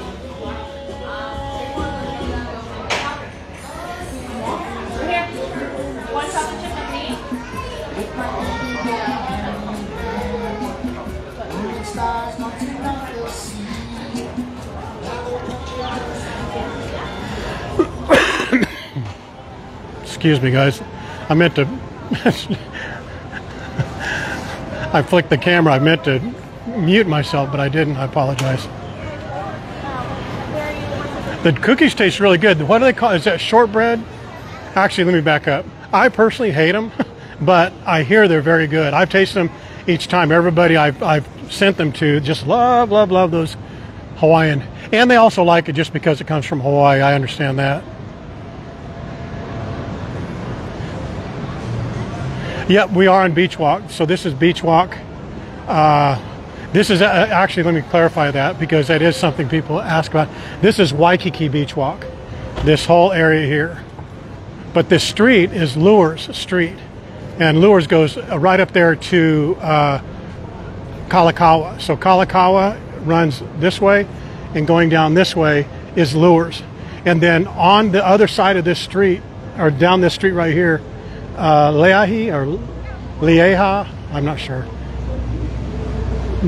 Excuse me, guys. I meant to... I flicked the camera. I meant to mute myself, but I didn't. I apologize. The cookies taste really good. What do they call? Is that shortbread? Actually, let me back up. I personally hate them, but I hear they're very good. I've tasted them each time. Everybody I've sent them to just love those Hawaiian. And they also like it just because it comes from Hawaii. I understand that. Yep, we are on Beach Walk. So this is Beach Walk. This is actually, let me clarify that because that is something people ask about. This is Waikiki Beach Walk, this whole area here. But this street is Lures Street. And Lures goes right up there to Kalakaua. So Kalakaua runs this way, and going down this way is Lures. And then on the other side of this street, or down this street right here, Leahi or Lieha, I'm not sure.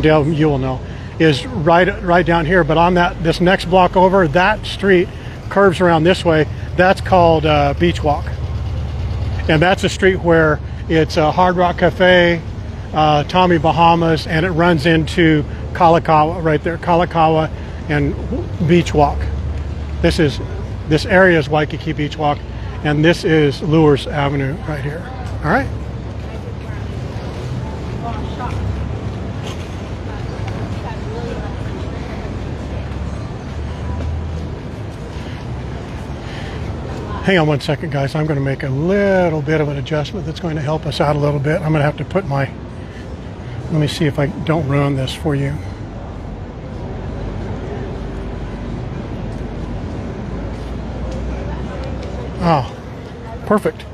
Dale, you will know, is right down here. But on this next block over, that street curves around this way. That's called Beach Walk, and that's a street where it's a Hard Rock Cafe, Tommy Bahamas, and it runs into Kalakaua right there. Kalakaua and Beach Walk. This area is Waikiki Beach Walk, and this is Lures Avenue right here. All right. Hang on one second, guys. I'm going to make a little bit of an adjustment that's going to help us out a little bit. I'm going to have to put let me see if I don't ruin this for you. Oh, perfect.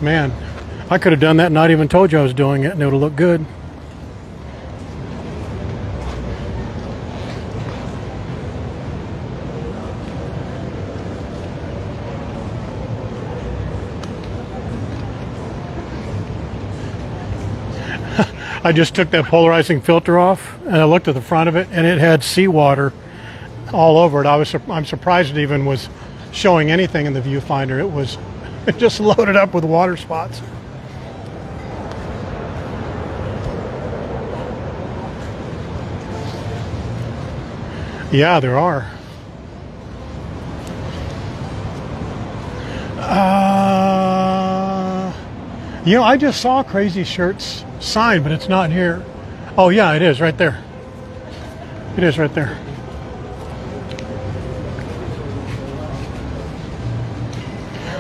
Man, I could have done that and not even told you I was doing it, and it would have looked good. I just took that polarizing filter off and I looked at the front of it, and it had seawater all over it. I'm surprised it even was showing anything in the viewfinder. It just loaded up with water spots. Yeah, there are. You know, I just saw Crazy Shirts sign, but it's not here. Oh yeah, it is right there. It is right there.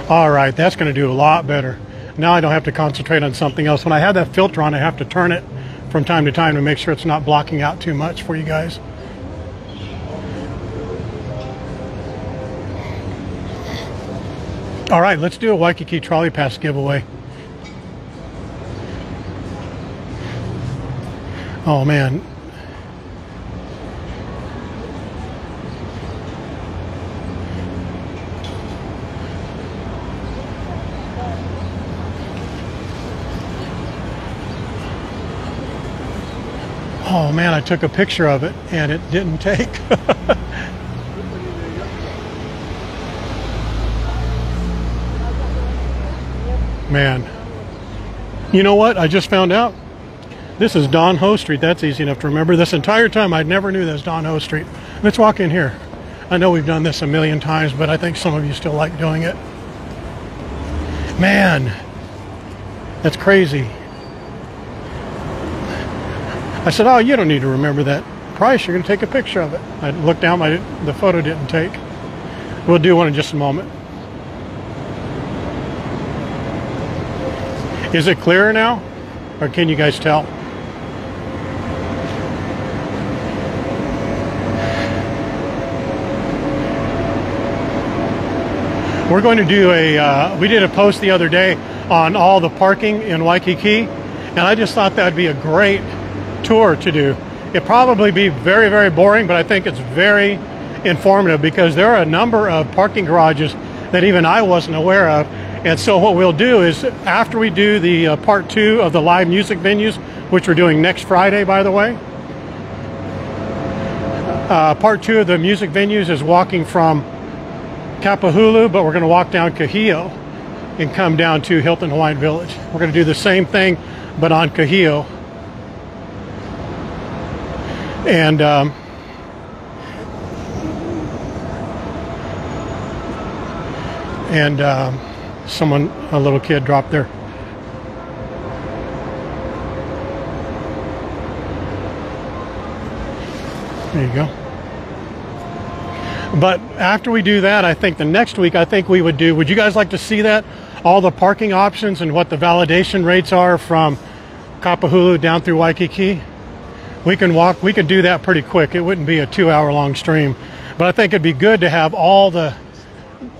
All right, that's going to do a lot better. Now I don't have to concentrate on something else. When I have that filter on, I have to turn it from time to time to make sure it's not blocking out too much for you guys. All right, let's do a Waikiki Trolley Pass giveaway. Oh man. Oh man, I took a picture of it and it didn't take. Man. You know what? I just found out. This is Don Ho Street. That's easy enough to remember. This entire time I never knew that was Don Ho Street. Let's walk in here. I know we've done this a million times, but I think some of you still like doing it. Man, that's crazy. I said, oh, you don't need to remember that price. You're going to take a picture of it. I looked down, the photo didn't take. We'll do one in just a moment. Is it clearer now? Or can you guys tell? We're going to do we did a post the other day on all the parking in Waikiki, and I just thought that would be a great tour to do. It'd probably be very, very boring, but I think it's very informative because there are a number of parking garages that even I wasn't aware of. And so what we'll do is, after we do the part 2 of the live music venues, which we're doing next Friday, by the way, part 2 of the music venues is walking from Kapahulu, but we're going to walk down Kahio and come down to Hilton Hawaiian Village. We're going to do the same thing, but on Kahio. And a little kid dropped there. There you go. But after we do that, I think the next week, I think we would you guys like to see that? all the parking options and what the validation rates are from Kapahulu down through Waikiki, we could do that pretty quick. It wouldn't be a 2-hour long stream, but I think it'd be good to have all the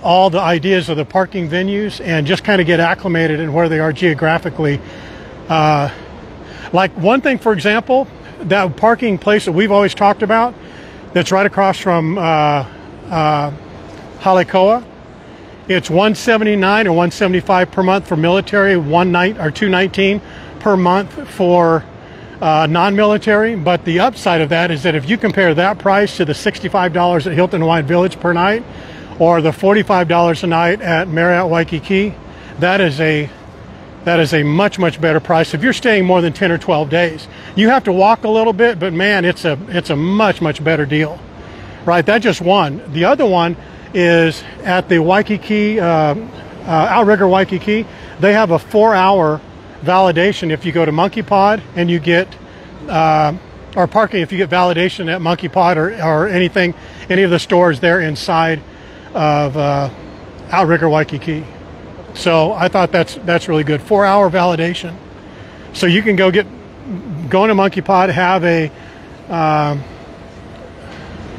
ideas of the parking venues and just kind of get acclimated in where they are geographically. Like one thing, for example, that parking place that we've always talked about, that's right across from Halekoa. It's $179 or $175 per month for military, $219 per month for non-military. But the upside of that is that if you compare that price to the $65 at Hilton Hawaiian Village per night, or the $45 a night at Marriott Waikiki, that is a much better price if you're staying more than 10 or 12 days. You have to walk a little bit, but man, it's a much better deal, right? That's just one. The other one is at the Waikiki, Outrigger Waikiki. They have a 4-hour validation if you go to Monkey Pod, and you get or parking if you get validation at Monkey Pod or any of the stores there inside of Outrigger Waikiki. So I thought that's really good. 4-hour validation, so you can go into Monkey Pod, have a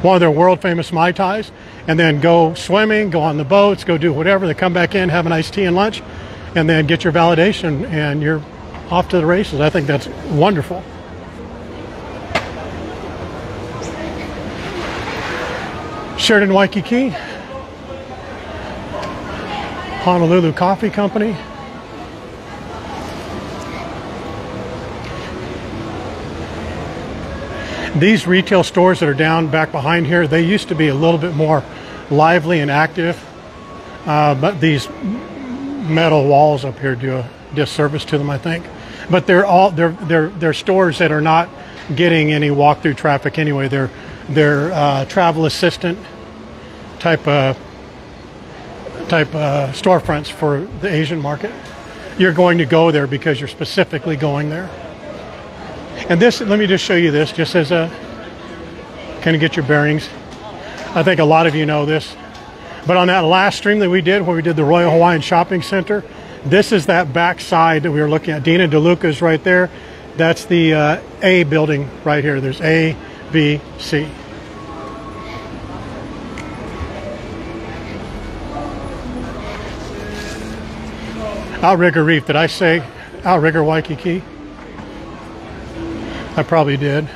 one of their world famous Mai Tais, and then go swimming, go on the boats, go do whatever. They come back in, have a nice tea and lunch, and then get your validation, and you're off to the races. I think that's wonderful. Sheraton Waikiki, Honolulu Coffee Company. These retail stores that are down back behind here, they used to be a little bit more lively and active, but these metal walls up here do a disservice to them, I think. But they're stores that are not getting any walk-through traffic anyway. They're travel assistant type storefronts for the Asian market. You're going to go there because you're specifically going there. And this, let me just show you this, just as a kind of get your bearings. I think a lot of you know this, but on that last stream that we did, where we did the Royal Hawaiian Shopping Center, this is that back side that we were looking at. Dina DeLuca is right there. That's the A building right here. There's A, B, C. Outrigger Reef. Did I say Outrigger Waikiki? I probably did.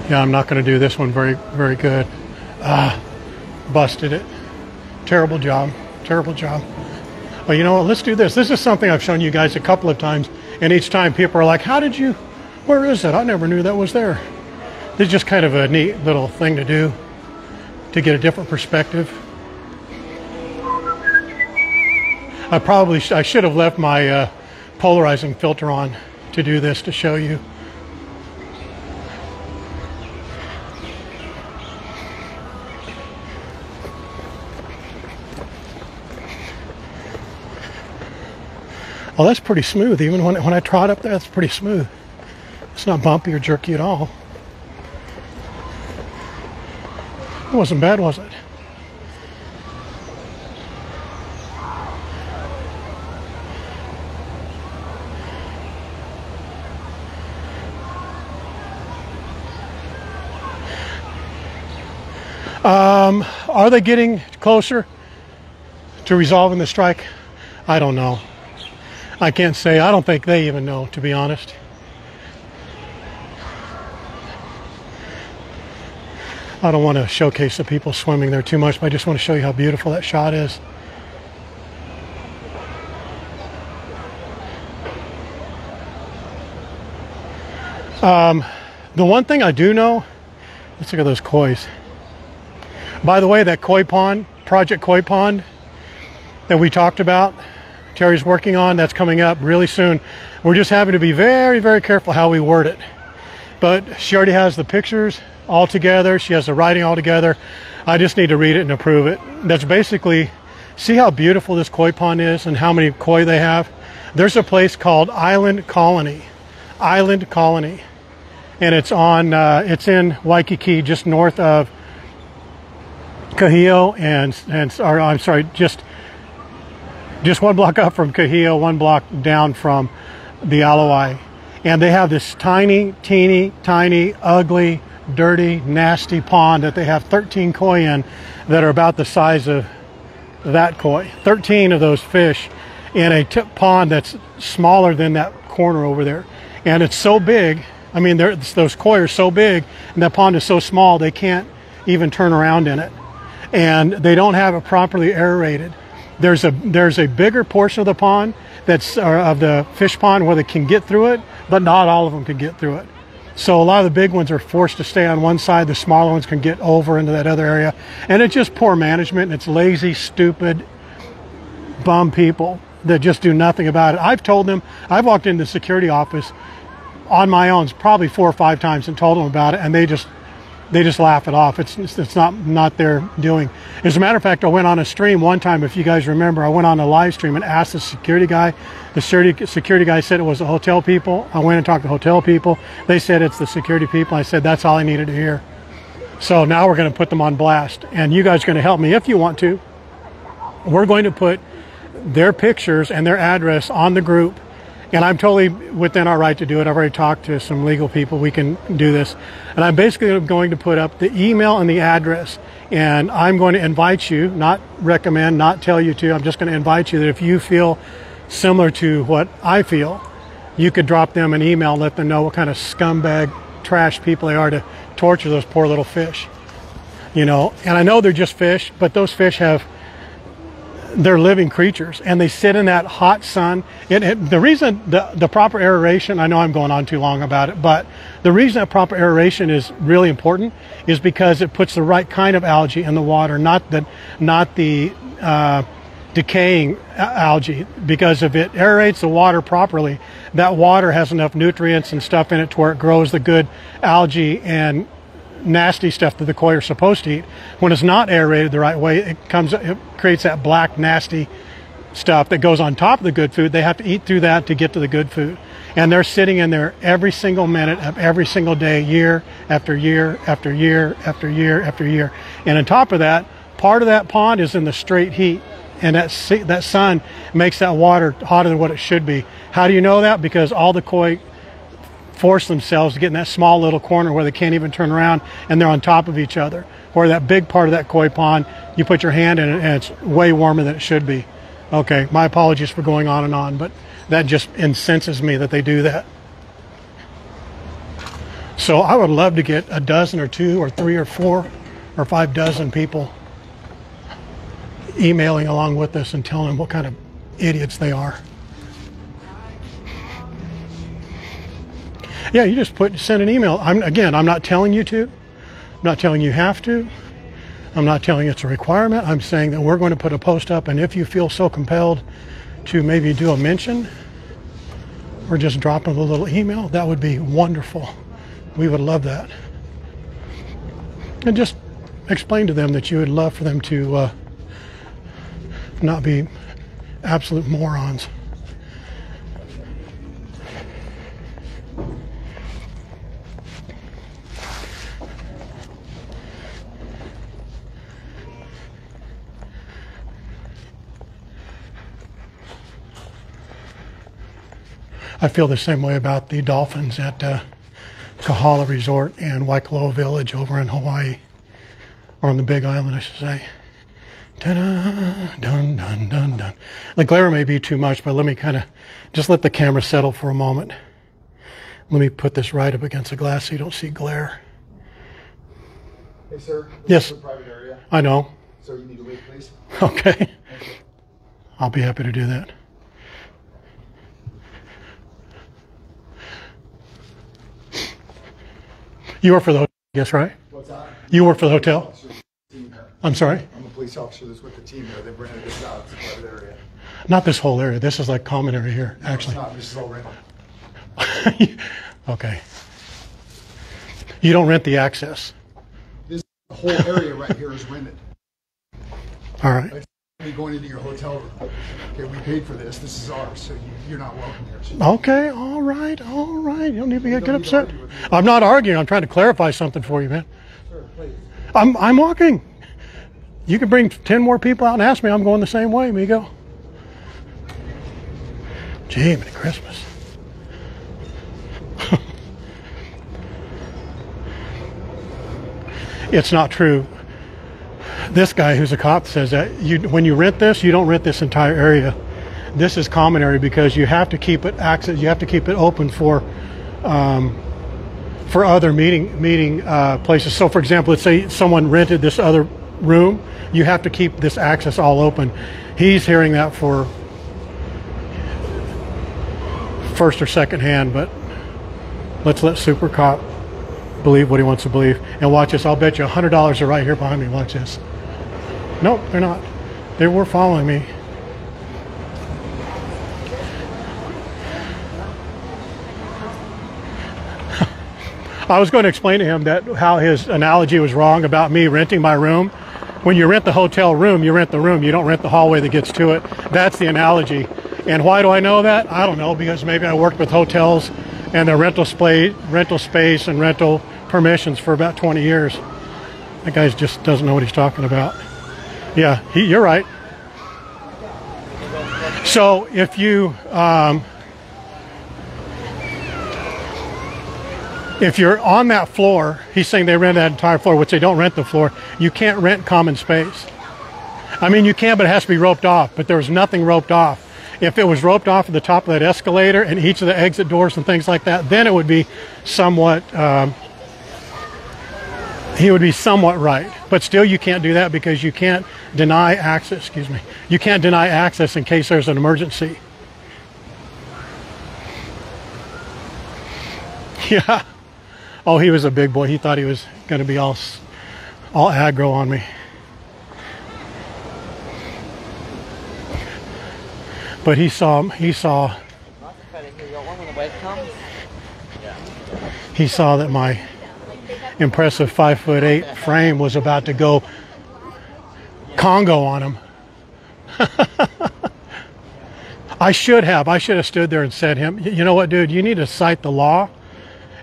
Yeah, I'm not going to do this one very good. Busted it. Terrible job. Terrible job. Well, you know what? Let's do this. This is something I've shown you guys a couple of times, and each time people are like, how did you, where is it? I never knew that was there. This is just kind of a neat little thing to do to get a different perspective. I should have left my polarizing filter on to do this, to show you. Oh, that's pretty smooth. Even when I trot up there, that's pretty smooth. It's not bumpy or jerky at all. It wasn't bad, was it? Are they getting closer to resolving the strike? I don't know. I can't say. I don't think they even know, to be honest. I don't want to showcase the people swimming there too much, but I just want to show you how beautiful that shot is. The one thing I do know, let's look at those kois. By the way, that koi pond, Project Koi Pond, that we talked about, Terry's working on, that's coming up really soon. We're just having to be very careful how we word it. But she already has the pictures all together. She has the writing all together. I just need to read it and approve it. That's basically, see how beautiful this koi pond is and how many koi they have? There's a place called Island Colony. Island Colony. And it's on, it's in Waikiki, just north of Kahio or I'm sorry, just 1 block up from Kahio, 1 block down from the Alawai. And they have this tiny, teeny, tiny, ugly, dirty, nasty pond that they have 13 koi in that are about the size of that koi. 13 of those fish in a pond that's smaller than that corner over there. And it's so big, I mean, those koi are so big, and that pond is so small they can't even turn around in it. And they don't have it properly aerated. There's a bigger portion of the pond of the fish pond where they can get through it, but not all of them can get through it. So a lot of the big ones are forced to stay on one side. The smaller ones can get over into that other area. And it's just poor management. And it's lazy, stupid, bum people that just do nothing about it. I've told them, I've walked into the security office on my own probably 4 or 5 times and told them about it, and they just laugh it off. It's not their doing. As a matter of fact, I went on a stream one time, if you guys remember. I went on a live stream and asked the security guy. The security guy said it was the hotel people. I went and talked to hotel people. They said it's the security people. I said that's all I needed to hear. So now we're going to put them on blast, and you guys are going to help me if you want to. We're going to put their pictures and their address on the group. And I'm totally within our right to do it. I've already talked to some legal people. We can do this. And I'm basically going to put up the email and the address. And I'm going to invite you, not recommend, not tell you to. I'm just going to invite you that if you feel similar to what I feel, you could drop them an email and let them know what kind of scumbag, trash people they are to torture those poor little fish. You know, and I know they're just fish, but those fish they're living creatures, and they sit in that hot sun. The reason the proper aeration, I know I'm going on too long about it, but the reason that proper aeration is really important is because it puts the right kind of algae in the water, not the decaying algae. Because if it aerates the water properly, that water has enough nutrients and stuff in it to where it grows the good algae and nasty stuff that the koi are supposed to eat. When it's not aerated the right way, it creates that black nasty stuff that goes on top of the good food. They have to eat through that to get to the good food, and they're sitting in there every single minute of every single day, year after year after year after year after year. And on top of that, part of that pond is in the straight heat, and that sun makes that water hotter than what it should be. How do you know that? Because all the koi force themselves to get in that small little corner where they can't even turn around, and they're on top of each other. Or that big part of that koi pond, you put your hand in it and it's way warmer than it should be. Okay, my apologies for going on, but that just incenses me that they do that. So I would love to get a dozen or 2 or 3 or 4 or 5 dozen people emailing along with us and telling them what kind of idiots they are. Yeah, you just send an email. I'm not telling you to. I'm not telling you have to. I'm not telling you it's a requirement. I'm saying that we're going to put a post up, and if you feel so compelled to maybe do a mention or just drop a little email, that would be wonderful. We would love that. And just explain to them that you would love for them to not be absolute morons. I feel the same way about the dolphins at Kahala Resort and Waikoloa Village over in Hawaii, or on the Big Island, I should say. Ta-da, dun, dun, dun, dun. The glare may be too much, but let me kind of just let the camera settle for a moment. Let me put this right up against the glass so you don't see glare. Hey, sir. Yes. This is a private area. I know. So you need to wait, please. Okay. I'll be happy to do that. You work for the hotel, yes, right? What's that? You work for the hotel? I'm sorry? I'm a police officer that's with the team here. They rented this out. It's a private area. Not this whole area. This is like common area here, actually. No, it's not. This is all rental. Okay. You don't rent the access. This whole area right here is rented. All right. It's going into your hotel room. Okay, we paid for this. This is ours, so you're not welcome here. So Okay, all right. You don't need to get upset. I'm not arguing. I'm trying to clarify something for you, man. sir, please. I'm walking. You can bring 10 more people out and ask me. I'm going the same way, amigo. Gee, Merry Christmas. It's not true. This guy who's a cop says that when you rent this, you don't rent this entire area. This is common area because you have to keep it access. You have to keep it open for other meeting places. So, for example, let's say someone rented this other room. You have to keep this access all open. He's hearing that for first or second hand, but let's let Super Cop believe what he wants to believe. And watch this. I'll bet you $100 are right here behind me. Watch this. Nope, they're not. They were following me. I was going to explain to him that how his analogy was wrong about me renting my room. When you rent the hotel room, you rent the room. You don't rent the hallway that gets to it. That's the analogy. And why do I know that? I don't know, because maybe I worked with hotels and their rental space and rental permissions for about 20 years. That guy just doesn't know what he's talking about. Yeah, you're right. So if you're on that floor, he's saying they rent that entire floor, which they don't rent the floor. You can't rent common space. I mean, you can, but it has to be roped off. But there was nothing roped off. If it was roped off at the top of that escalator and each of the exit doors and things like that, then it would be somewhat, he would be somewhat right. But still, you can't do that because you can't deny access, excuse me. You can't deny access in case there's an emergency. Yeah. Oh, he was a big boy. He thought he was going to be all aggro on me. But he saw that my impressive 5'8" frame was about to go Congo on him. I should have stood there and said him, you know what, dude, you need to cite the law.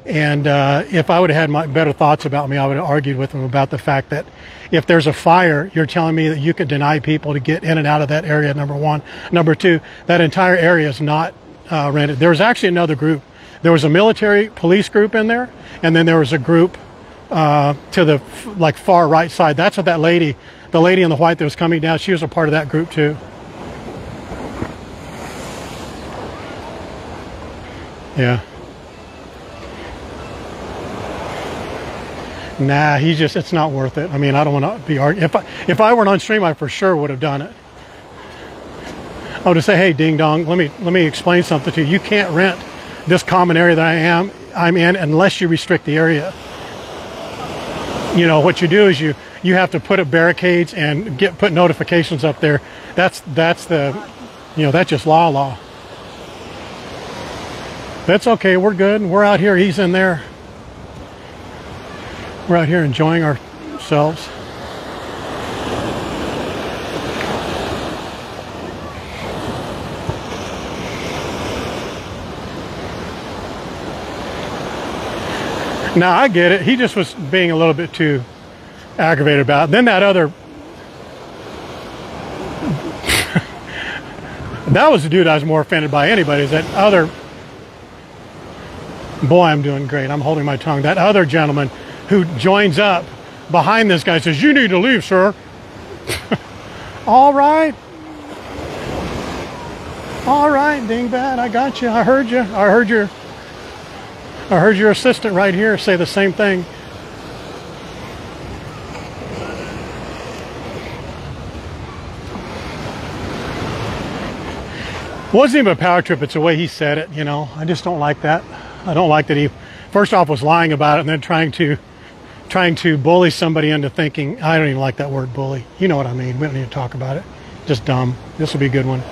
And if I would have had better thoughts about me, I would have argued with him about the fact that if there's a fire, you're telling me that you could deny people to get in and out of that area, number one. Number two, that entire area is not rented. There was actually another group. There was a military police group in there, and then there was a group to the far right side. That's what the lady in the white that was coming down, she was a part of that group too. Yeah. Nah, it's not worth it. I mean, I don't want to be arguing. If I weren't on stream, I for sure would have done it. I would have said, hey, ding dong, let me explain something to you. You can't rent this common area that I'm in unless you restrict the area. You know, what you do is you have to put up barricades and put notifications up there. That's just law. That's okay, we're good. We're out here, he's in there. We're out here enjoying ourselves. Now, I get it. He just was being a little bit too aggravated about it. Then that other... that was the dude I was more offended by anybody. Is that other... Boy, I'm doing great. I'm holding my tongue. That other gentleman who joins up behind this guy says, you need to leave, sir. All right, dingbat, I got you. I heard you. I heard your assistant right here say the same thing. It wasn't even a power trip, it's the way he said it, you know. I just don't like that. I don't like that he first off was lying about it and then trying to bully somebody into thinking. I don't even like that word, bully. You know what I mean. We don't need to talk about it. Just dumb. This will be a good one.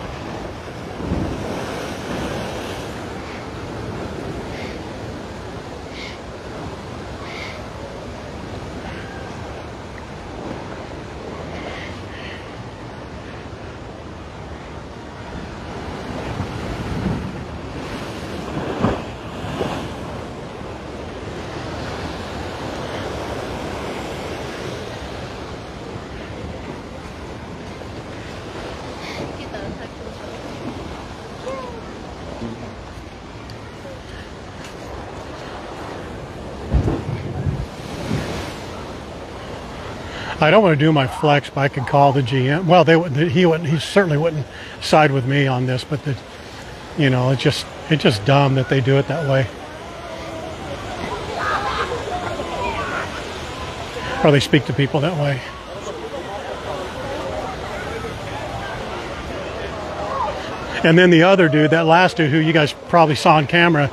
I don't want to do my flex, but I could call the GM. Well, he wouldn't. He certainly wouldn't side with me on this. But you know, it's just dumb that they do it that way, or they speak to people that way. And then the other dude, that last dude, who you guys probably saw on camera,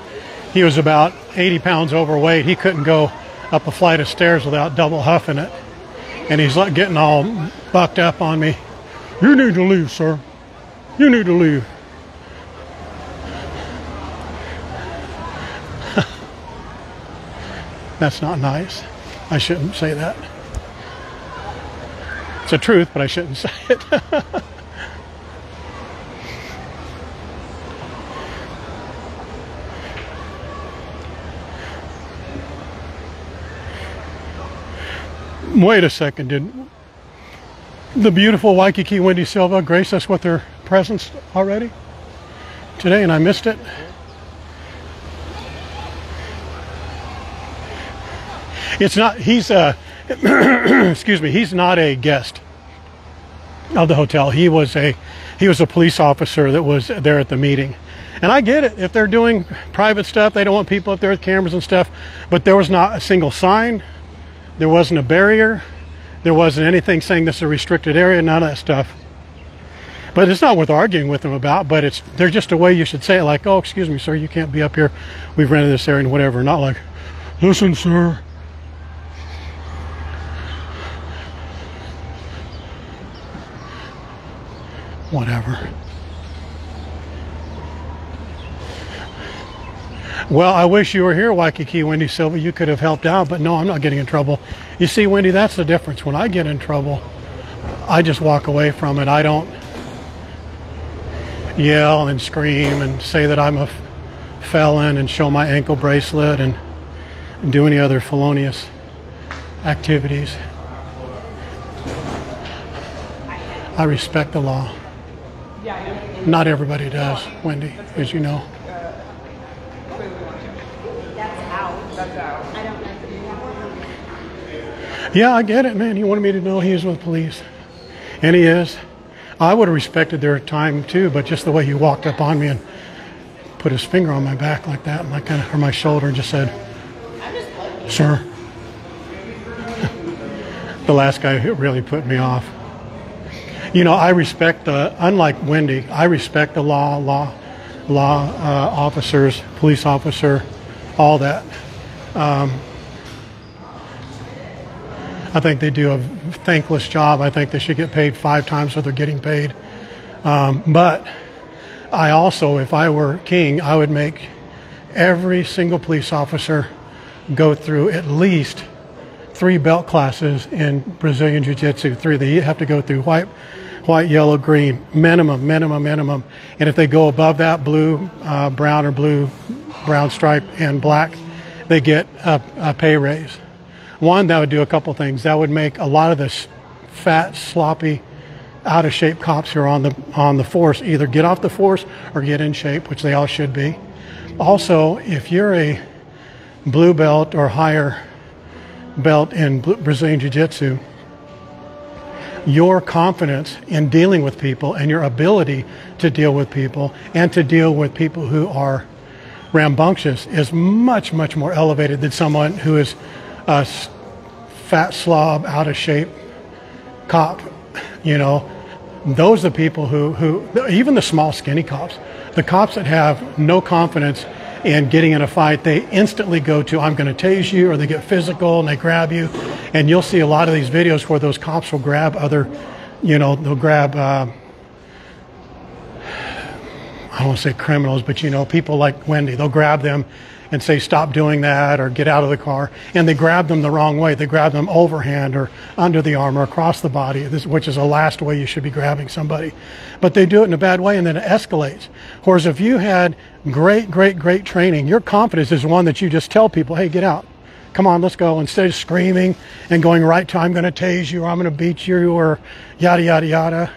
he was about 80 pounds overweight. He couldn't go up a flight of stairs without double huffing it. And he's like getting all bucked up on me. You need to leave, sir. You need to leave. That's not nice. I shouldn't say that. It's the truth, but I shouldn't say it. Wait a second, did the beautiful Waikiki Wendy Silva grace us with her presence already today and I missed it? It's not, he's excuse me, he's not a guest of the hotel. He was a police officer that was there at the meeting. And I get it, if they're doing private stuff, they don't want people up there with cameras and stuff, but there was not a single sign. There wasn't a barrier. There wasn't anything saying this is a restricted area, none of that stuff. But it's not worth arguing with them about, but they're just a way you should say it, like, oh, excuse me, sir, you can't be up here. We've rented this area and whatever. Not like, listen, sir. Whatever. Well, I wish you were here, Waikiki Wendy Silva. You could have helped out, but no, I'm not getting in trouble. You see, Wendy, that's the difference. When I get in trouble, I just walk away from it. I don't yell and scream and say that I'm a felon and show my ankle bracelet and do any other felonious activities. I respect the law. Not everybody does, Wendy, as you know. Yeah, I get it, man. He wanted me to know he was with police. And he is. I would have respected their time too, but just the way he walked up on me and put his finger on my back like that, and or my shoulder, and just said, sir. The last guy who really put me off. You know, I respect unlike Wendy, I respect the law officers, police officer, all that. I think they do a thankless job. I think they should get paid 5 times what they're getting paid. But I also, if I were king, I would make every single police officer go through at least 3 belt classes in Brazilian Jiu-Jitsu. 3. They have to go through white, yellow, green, minimum. And if they go above that, blue, brown or blue, brown stripe, and black, they get a pay raise. One, that would do a couple things. That would make a lot of this fat, sloppy, out of shape cops who are on the force either get off the force or get in shape, which they all should be. Also, if you're a blue belt or higher belt in Brazilian Jiu-Jitsu, your confidence in dealing with people and your ability to deal with people and to deal with people who are rambunctious is much, much more elevated than someone who is a fat slob, out of shape cop. You know, those are the people who even the small skinny cops, the cops that have no confidence in getting in a fight, they instantly go to, I'm going to tase you, or they get physical and they grab you. And you'll see a lot of these videos where those cops will grab other, you know, they'll grab I don't want to say criminals, but you know, people like Wendy, they'll grab them and say, stop doing that, or get out of the car. And they grab them the wrong way. They grab them overhand or under the arm or across the body, which is the last way you should be grabbing somebody. But they do it in a bad way, and then it escalates. Whereas if you had great training, your confidence is one that you just tell people, hey, get out. Come on, let's go. Instead of screaming and going right to, I'm going to tase you, or I'm going to beat you, or yada, yada, yada.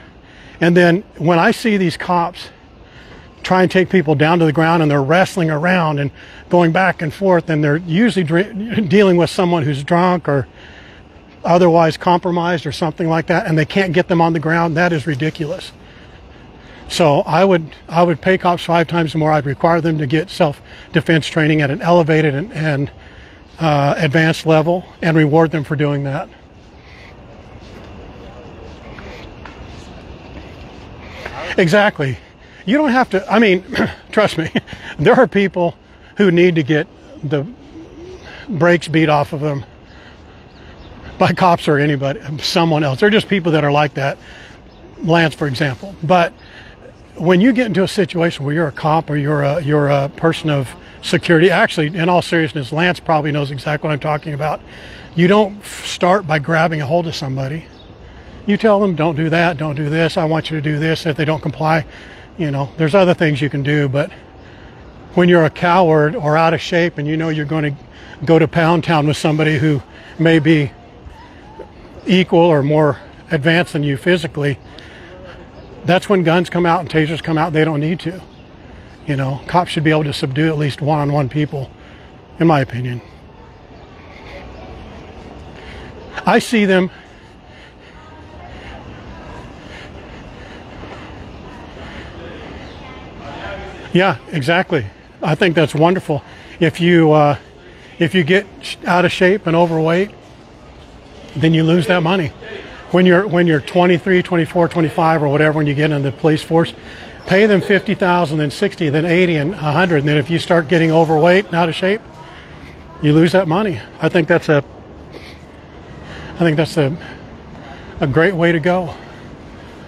And then when I see these cops try and take people down to the ground, and they're wrestling around and going back and forth, and they're usually dealing with someone who's drunk or otherwise compromised or something like that, and they can't get them on the ground. That is ridiculous. So I would pay cops 5 times more. I'd require them to get self-defense training at an elevated and advanced level, and reward them for doing that. Exactly. You don't have to, I mean, trust me, there are people who need to get the brakes beat off of them by cops or anybody, someone else. They're just people that are like that. Lance, for example. But when you get into a situation where you're a cop or you're a person of security, actually, in all seriousness, Lance probably knows exactly what I'm talking about. You don't start by grabbing a hold of somebody. You tell them, don't do that, don't do this, I want you to do this. If they don't comply, you know, there's other things you can do. But when you're a coward or out of shape and you know you're going to go to Pound Town with somebody who may be equal or more advanced than you physically, that's when guns come out and tasers come out. They don't need to. You know, cops should be able to subdue at least one-on-one people, in my opinion. I see them. Yeah, exactly. I think that's wonderful. If you get out of shape and overweight, then you lose that money. When you're 23, 24, 25 or whatever, when you get in the police force, pay them $50,000, then $60,000, then $80,000 and $100,000. And then if you start getting overweight and out of shape, you lose that money. I think that's a great way to go.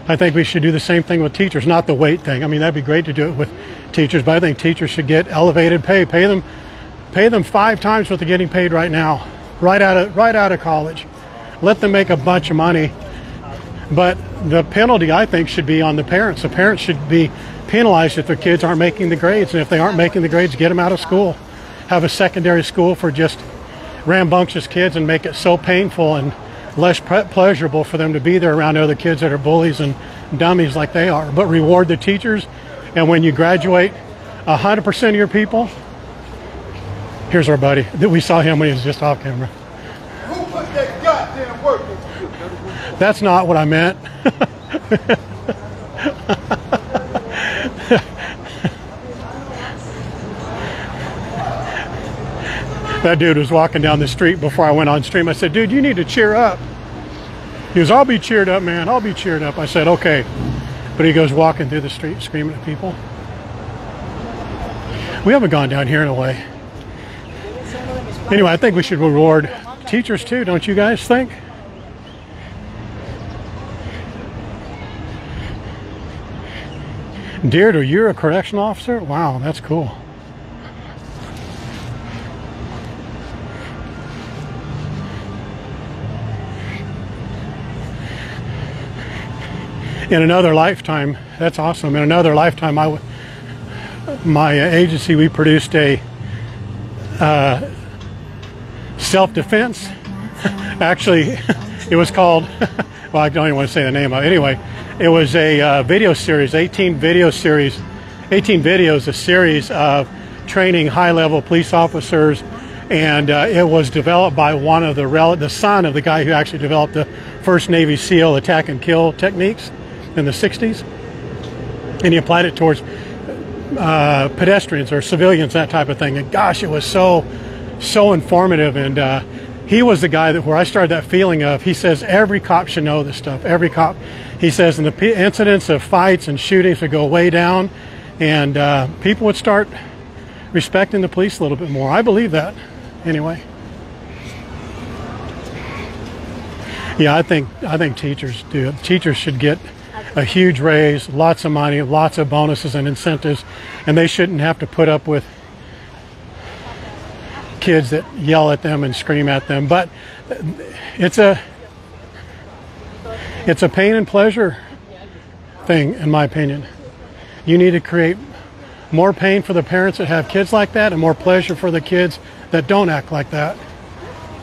I think we should do the same thing with teachers, not the weight thing. I mean, that'd be great to do it with teachers, but I think teachers should get elevated pay. Pay them 5 times what they're getting paid right now, right out of college. Let them make a bunch of money. But the penalty, I think, should be on the parents. The parents should be penalized if their kids aren't making the grades. And if they aren't making the grades, get them out of school. Have a secondary school for just rambunctious kids and make it so painful and less pleasurable for them to be there around other kids that are bullies and dummies like they are. But reward the teachers. And when you graduate 100% of your people, here's our buddy. We saw him when he was just off camera. Who put that goddamn work into? That's not what I meant. That dude was walking down the street before I went on stream. I said, dude, you need to cheer up. He goes, I'll be cheered up, man. I'll be cheered up. I said, okay. But he goes walking through the street screaming at people. We haven't gone down here in a way. Anyway, I think we should reward teachers too, don't you guys think? Deirdre, you're a correctional officer? Wow, that's cool. In another lifetime, that's awesome. In another lifetime, my agency, we produced a self-defense. Actually, it was called, well, I don't even want to say the name of it. Anyway, it was a video series, 18 videos, a series of training high-level police officers, and it was developed by one of the son of the guy who actually developed the first Navy SEAL attack and kill techniques in the 60s, and he applied it towards pedestrians or civilians, that type of thing. And gosh, it was so informative. And he was the guy where I started that feeling of, he says every cop should know this stuff. Every cop, he says, and the incidents of fights and shootings would go way down, and people would start respecting the police a little bit more. I believe that anyway. Yeah, I think teachers do. Teachers should get a huge raise, lots of money, lots of bonuses and incentives, and they shouldn't have to put up with kids that yell at them and scream at them. But it's a pain and pleasure thing, in my opinion. You need to create more pain for the parents that have kids like that and more pleasure for the kids that don't act like that.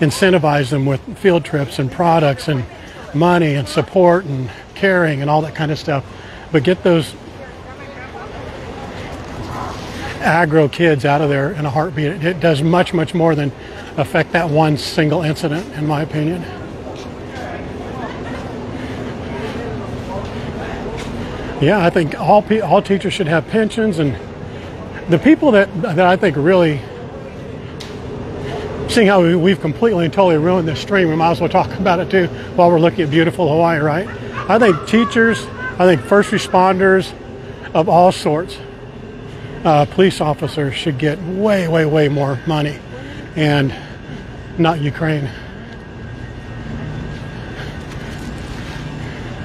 Incentivize them with field trips and products and money and support and caring and all that kind of stuff. But get those aggro kids out of there in a heartbeat. It does much, much more than affect that one single incident, in my opinion. Yeah, I think all teachers should have pensions, and the people that I think really, seeing how we've completely and totally ruined this stream, we might as well talk about it too while we're looking at beautiful Hawaii, right? I think teachers, I think first responders of all sorts, police officers should get way, way, way more money, and not Ukraine.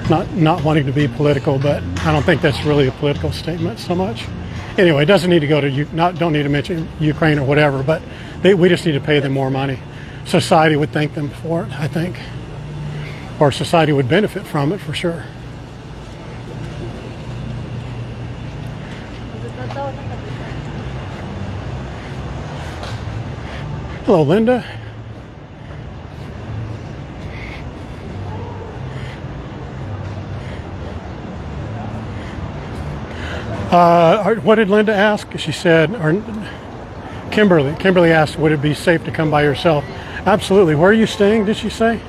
Not wanting to be political, but I don't think that's really a political statement so much. Anyway, it doesn't need to go to don't need to mention Ukraine or whatever, but we just need to pay them more money. Society would thank them for it, I think, or society would benefit from it for sure. Hello, Linda. What did Linda ask? She said, or Kimberly asked, would it be safe to come by yourself? Absolutely. Where are you staying, did she say?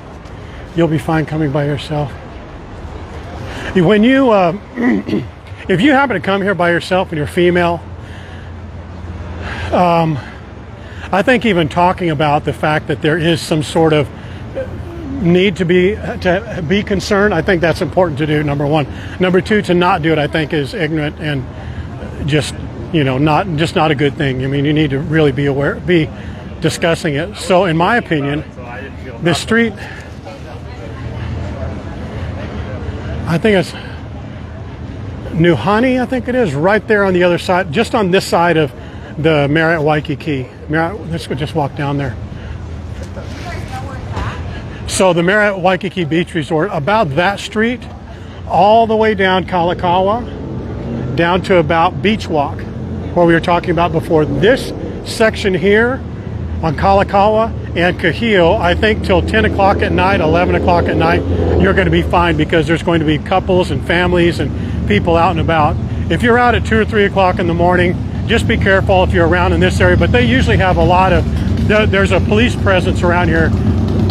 You'll be fine coming by yourself. When you, if you happen to come here by yourself and you're female, I think even talking about the fact that there is some sort of need to be concerned, I think that's important to do, number one. Number two, to not do it, I think, is ignorant and just, you know, not a good thing. I mean, you need to really be aware, be discussing it. So in my opinion, the street, I think it's Nuhani, I think it is, right there on the other side, just on this side of the Marriott Waikiki. Let's just walk down there. So the Marriott Waikiki Beach Resort, about that street, all the way down Kalakaua, down to about Beach Walk, where we were talking about before. This section here on Kalakaua and Kahio, I think till 10 o'clock at night, 11 o'clock at night, you're going to be fine, because there's going to be couples and families and people out and about. If you're out at 2 or 3 o'clock in the morning, just be careful if you're around in this area, but they usually have a lot of, there's a police presence around here,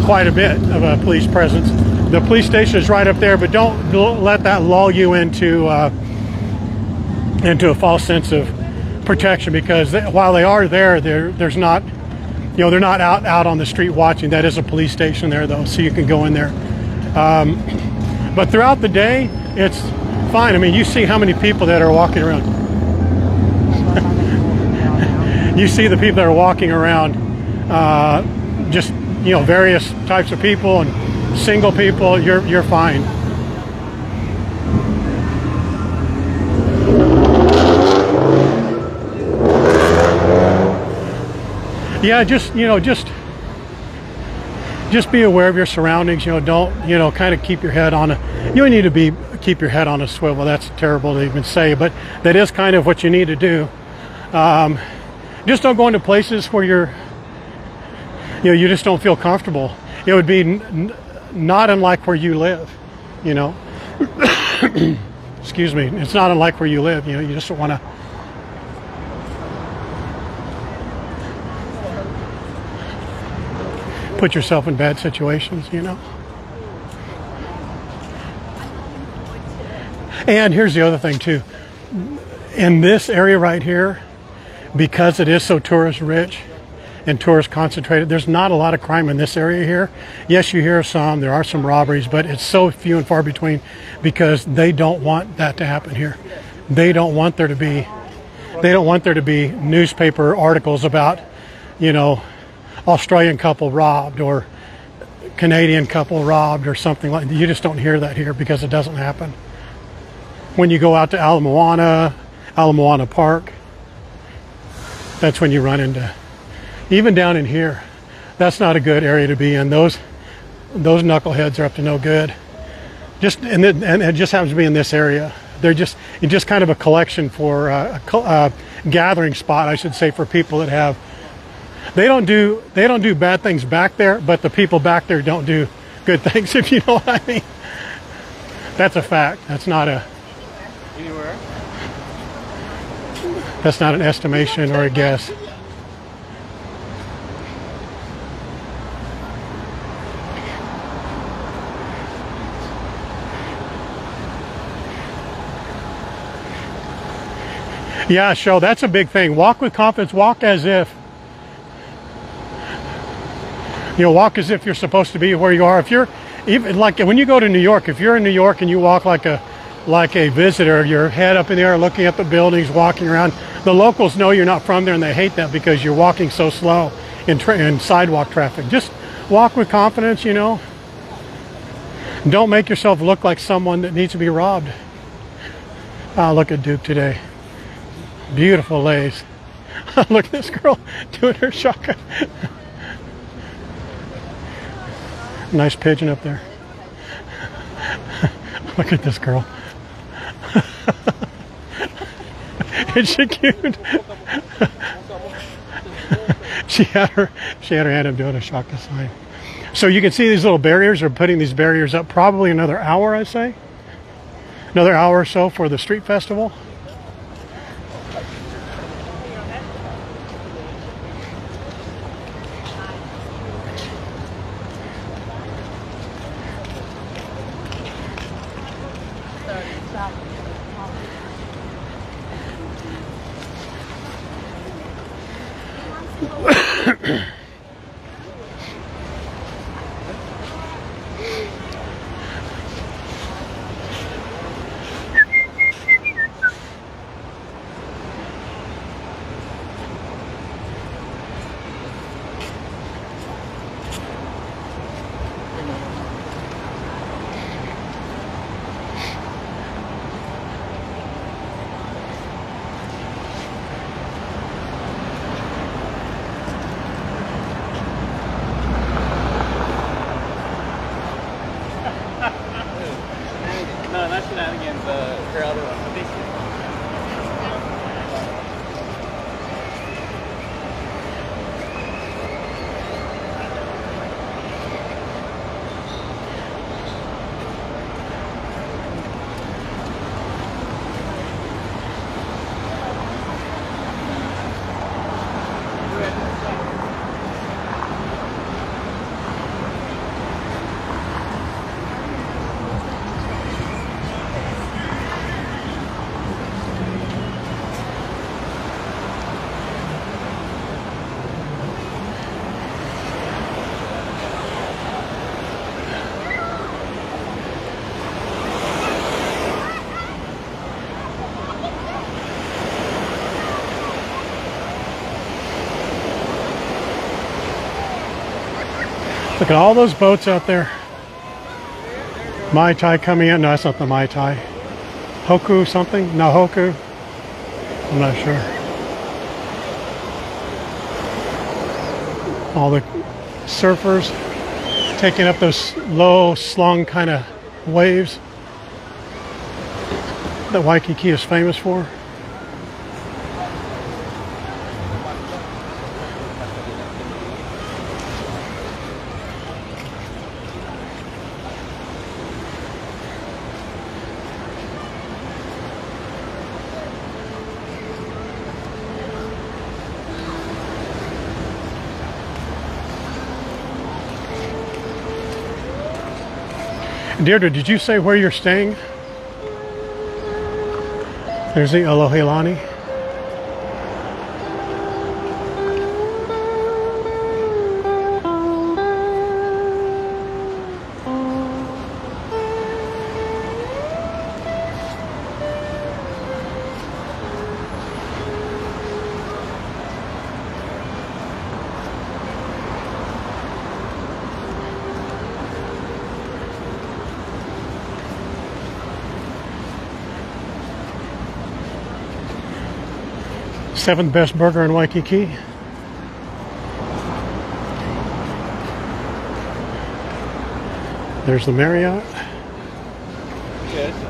quite a bit of a police presence. The police station is right up there, but don't let that lull you into a false sense of protection, because while they are there, there's not, you know, they're not out on the street watching. That is a police station there, though, so you can go in there. But throughout the day, it's fine. I mean, you see how many people that are walking around. You see the people that are walking around, just, you know, various types of people and single people. You're fine. Yeah, just, you know, just be aware of your surroundings. You know, don't, you know, kind of keep your head on a, you need to keep your head on a swivel. That's terrible to even say, but that is kind of what you need to do. Just don't go into places where you just don't feel comfortable. It would be not unlike where you live, you know. Excuse me. It's not unlike where you live. You know, you just don't want to. Put yourself in bad situations, you know. And here's the other thing too. In this area right here, because it is so tourist rich and tourist concentrated, there's not a lot of crime in this area here. Yes, you hear some, there are some robberies, but it's so few and far between, because they don't want that to happen here. They don't want there to be newspaper articles about, you know, Australian couple robbed or Canadian couple robbed or something like that. You just don't hear that here, because it doesn't happen. When you go out to Ala Moana Park, that's when you run into, even down in here, that's not a good area to be in. Those knuckleheads are up to no good. And it just happens to be in this area. It's just kind of a collection for a gathering spot, I should say, for people that have. They don't do bad things back there, but the people back there don't do good things, if you know what I mean. That's a fact. That's not a. Anywhere. That's not an estimation or a guess. Yeah, show, that's a big thing. Walk with confidence. Walk as if, walk as if you're supposed to be where you are. If you're, even like when you go to New York, if you're in New York and you walk like a visitor, your head up in the air looking at the buildings, walking around, the locals know you're not from there and they hate that because you're walking so slow in sidewalk traffic. Just walk with confidence, Don't make yourself look like someone that needs to be robbed. Oh, look at Duke today. Beautiful lace. Look at this girl doing her shotgun. Nice pigeon up there. Look at this girl. Isn't she cute? she had her hand up doing a shotgun sign. So you can see these little barriers are putting these barriers up probably another hour, I'd say. Another hour or so for the street festival. Look at all those boats out there. Mai Tai coming in. No, that's not the Mai Tai. Hoku something? No, Hoku. I'm not sure. All the surfers taking up those low slung kind of waves that Waikiki is famous for. Deirdre, did you say where you're staying? There's the Alohilani. Seventh best burger in Waikiki. There's the Marriott. Yes.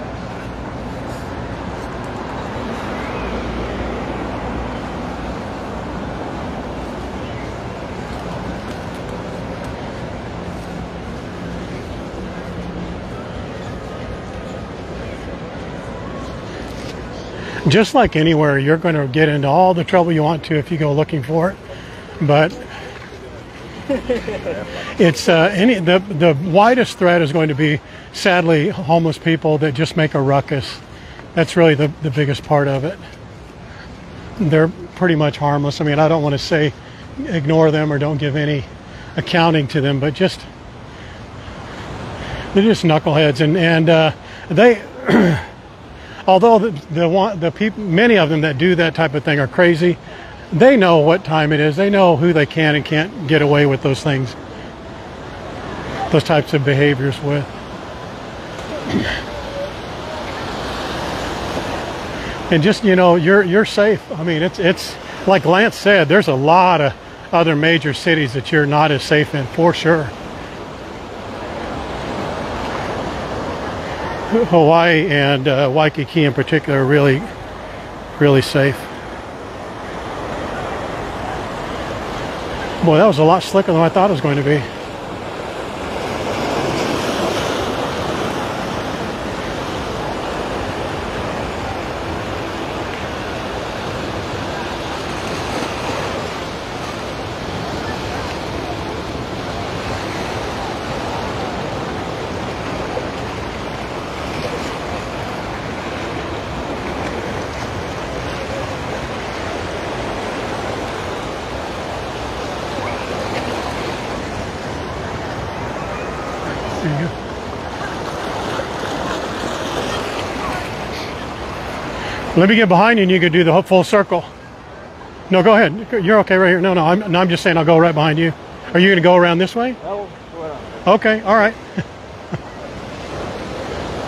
Just like anywhere, you're going to get into all the trouble you want to if you go looking for it. But it's the widest threat is going to be, sadly, homeless people that just make a ruckus. That's really the biggest part of it. They're pretty much harmless. I mean, I don't want to say ignore them or don't give any accounting to them, but they're just knuckleheads, and they although the people, many of them that do that type of thing are crazy, they know what time it is. They know who they can and can't get away with those things, those types of behaviors with. And just, you know, you're safe. I mean, it's like Lance said, there's a lot of other major cities that you're not as safe in, for sure. Hawaii and Waikiki in particular are really, really safe. Boy, that was a lot slicker than I thought it was going to be. There you go. Let me get behind you and you can do the full circle. No, go ahead. You're okay right here. No, I'm just saying I'll go right behind you. Are you going to go around this way? No, go around. Okay, all right.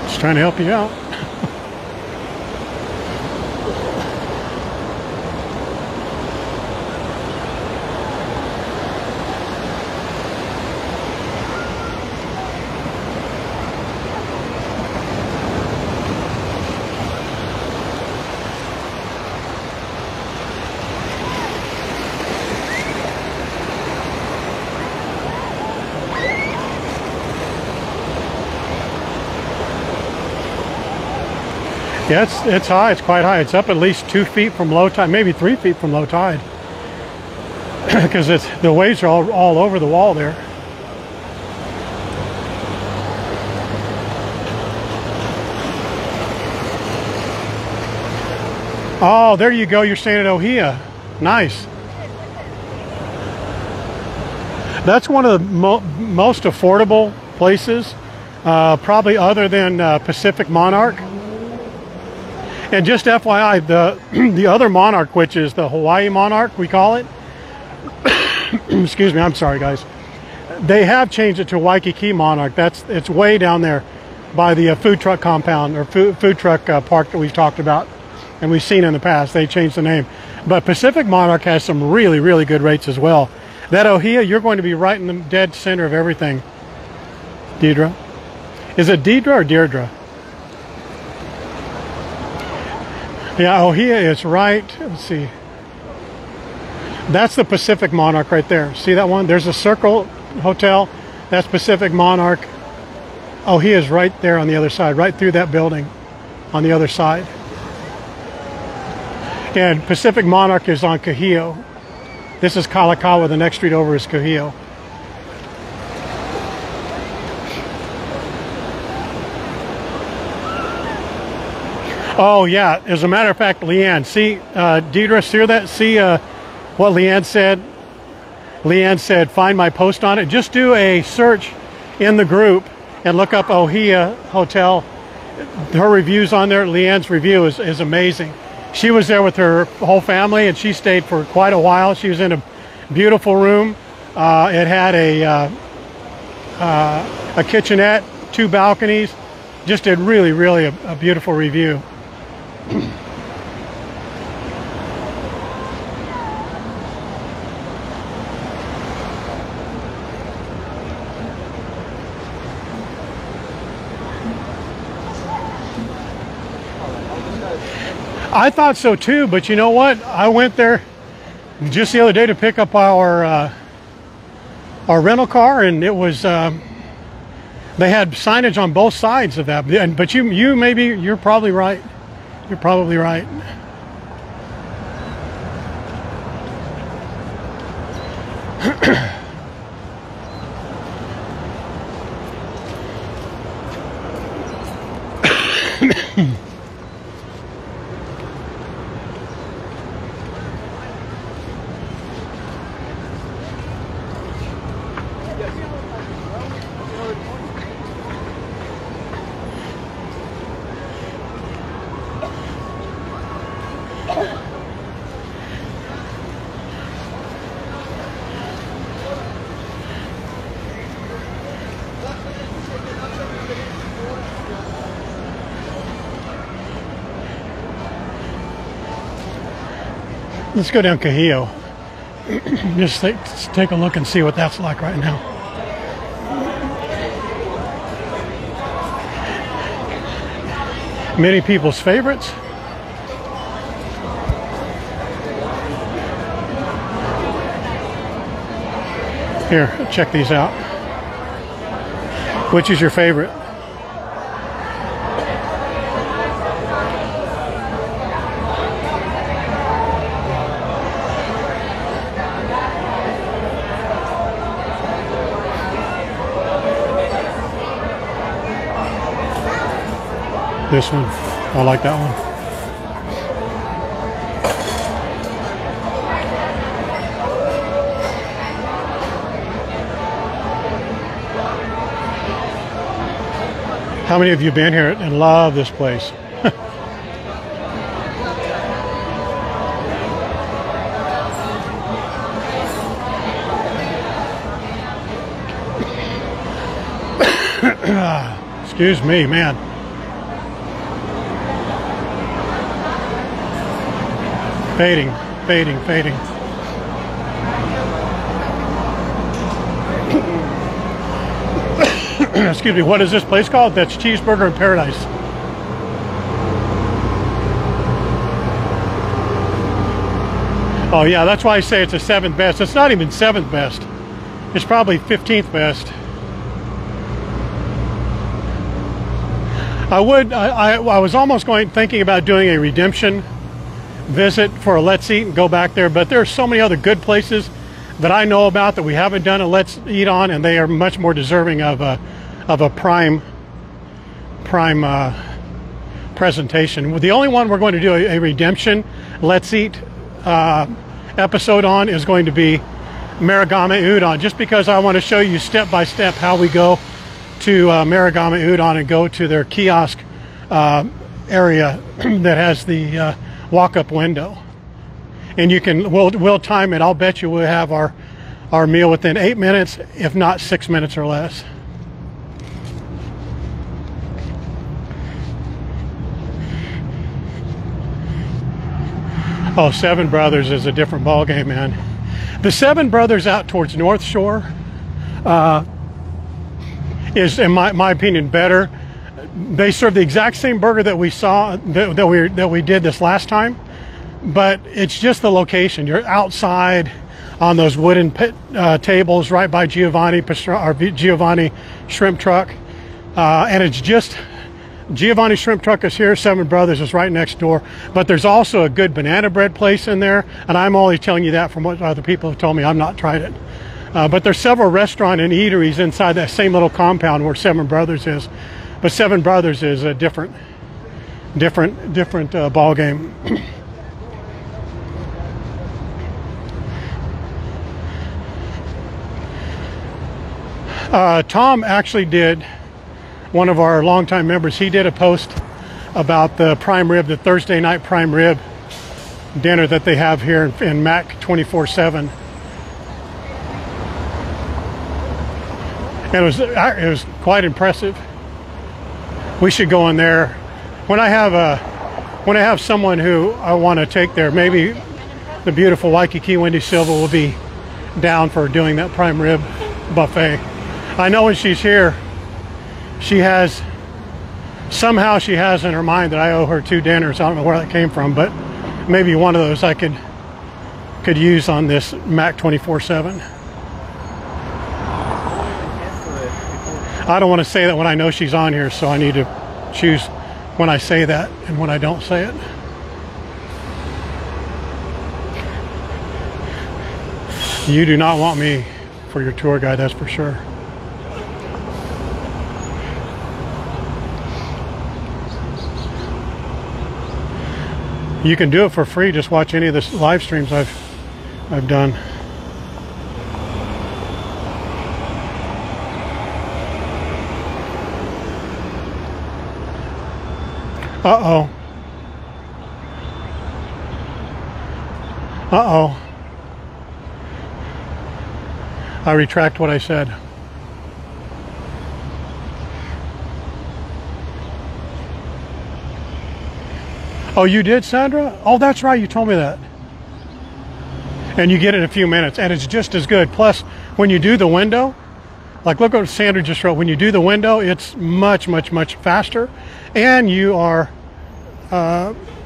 Just trying to help you out. Yeah, it's high. It's quite high. It's up at least 2 feet from low tide, maybe 3 feet from low tide, because the waves are all over the wall there. Oh, there you go. You're staying at Ohia. Nice. That's one of the most affordable places, probably other than Pacific Monarch. And just FYI, the other Monarch, which is the Hawaii Monarch, we call it. Excuse me, I'm sorry, guys. They have changed it to Waikiki Monarch. It's way down there by the food truck compound or food truck park that we've talked about and we've seen in the past. They changed the name. But Pacific Monarch has some really, really good rates as well. That Ohia, you're going to be right in the dead center of everything. Deidre. Is it Deidre or Deirdre? Yeah, Ohia is right. Let's see. That's the Pacific Monarch right there. See that one? There's a Circle Hotel. That's Pacific Monarch. Ohia is right there on the other side, right through that building on the other side. And Pacific Monarch is on Kahio. This is Kalakaua. The next street over is Kahio. Oh yeah, as a matter of fact, Leanne, see, Deidre, see that? See what Leanne said? Leanne said, find my post on it. Just do a search in the group and look up Ohia Hotel. Her review's on there. Leanne's review is amazing. She was there with her whole family and she stayed for quite a while. She was in a beautiful room. It had a kitchenette, 2 balconies. Just did really, really a beautiful review. I thought so too, but you know what? I went there just the other day to pick up our rental car, and it was they had signage on both sides of that. But you're probably right. You're probably right. Let's go down Cahillo. Just take a look and see what that's like right now. Many people's favorites. Here, check these out. Which is your favorite? This one. I like that one. How many of you been here and love this place? Excuse me, man. Fading, fading, fading. Excuse me, what is this place called? That's Cheeseburger in Paradise. Oh yeah, that's why I say it's the 7th best. It's not even 7th best. It's probably 15th best. I was almost thinking about doing a redemption visit for a Let's Eat and go back there, but there are so many other good places that I know about that we haven't done a Let's Eat on, and they are much more deserving of a prime presentation. The only one we're going to do a redemption Let's Eat episode on is going to be Maragama Udon, just because I want to show you step by step how we go to Maragama Udon and go to their kiosk area that has the walk-up window, and we'll time it. I'll bet you we'll have our meal within 8 minutes, if not 6 minutes or less. Oh, Seven Brothers is a different ball game, man. The Seven Brothers out towards North Shore is, in my opinion, better. They serve the exact same burger that we saw that we did this last time, but it's just the location. You're outside on those wooden tables right by Giovanni Shrimp Truck, and it's just Giovanni Shrimp Truck is here. Seven Brothers is right next door, but there's also a good banana bread place in there, and I'm only telling you that from what other people have told me. I've not tried it, but there's several restaurants and eateries inside that same little compound where Seven Brothers is. But Seven Brothers is a different ball game. Tom actually did, one of our longtime members, he did a post about the prime rib, the Thursday night prime rib dinner that they have here in Mac 24/7. And it was quite impressive. We should go in there when I have someone who I want to take there. Maybe the beautiful Waikiki Wendy Silva will be down for doing that prime rib buffet. I know when she's here, somehow she has in her mind that I owe her 2 dinners. I don't know where that came from, but maybe one of those I could use on this Mac 24/7. I don't want to say that when I know she's on here, so I need to choose when I say that and when I don't say it. You do not want me for your tour guide, that's for sure. You can do it for free. Just watch any of the live streams I've done. Uh-oh. Uh-oh. I retract what I said. Oh, you did, Sandra? Oh, that's right. You told me that. And you get it in a few minutes, and it's just as good. Plus, when you do the window, like look what Sandra just wrote. When you do the window, it's much, much, much faster, and you are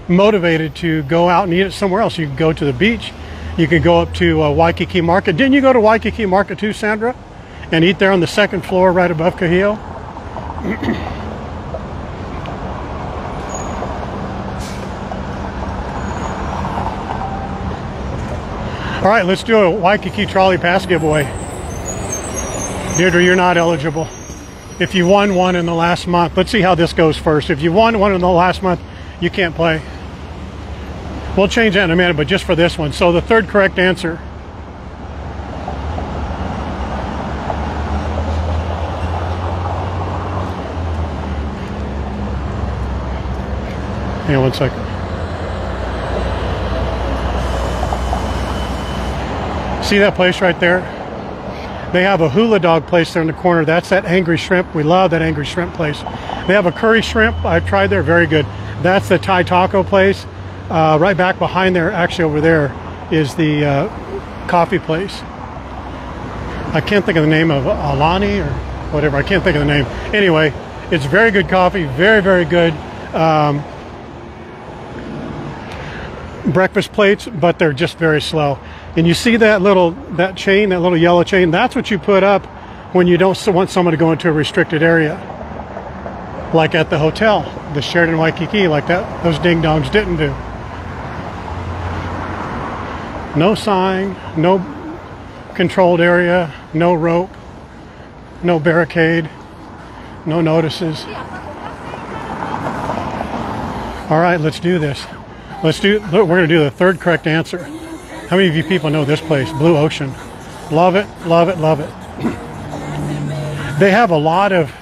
motivated to go out and eat it somewhere else. You can go to the beach. You can go up to Waikiki Market. Didn't you go to Waikiki Market too, Sandra? And eat there on the second floor right above Kahio? All right, let's do a Waikiki trolley pass giveaway. Deirdre, you're not eligible. If you won one in the last month, let's see how this goes first. If you won one in the last month, you can't play. We'll change that in a minute, but just for this one. So the third correct answer. Hang on 1 second. See that place right there? They have a hula dog place there in the corner. That's that Angry Shrimp. We love that Angry Shrimp place. They have a curry shrimp. I've tried there, very good. That's the Thai taco place. Right back behind there, actually over there, is the coffee place. I can't think of the name of Alani or whatever. I can't think of the name. Anyway, it's very good coffee, very, very good breakfast plates, but they're just very slow. And you see that chain, that little yellow chain, that's what you put up when you don't want someone to go into a restricted area. Like at the hotel, the Sheraton Waikiki, like that, those ding-dongs didn't do. No sign, no controlled area, no rope, no barricade, no notices. All right, let's do this. We're gonna do the third correct answer. How many of you people know this place, Blue Ocean? Love it, love it, love it. They have a lot of,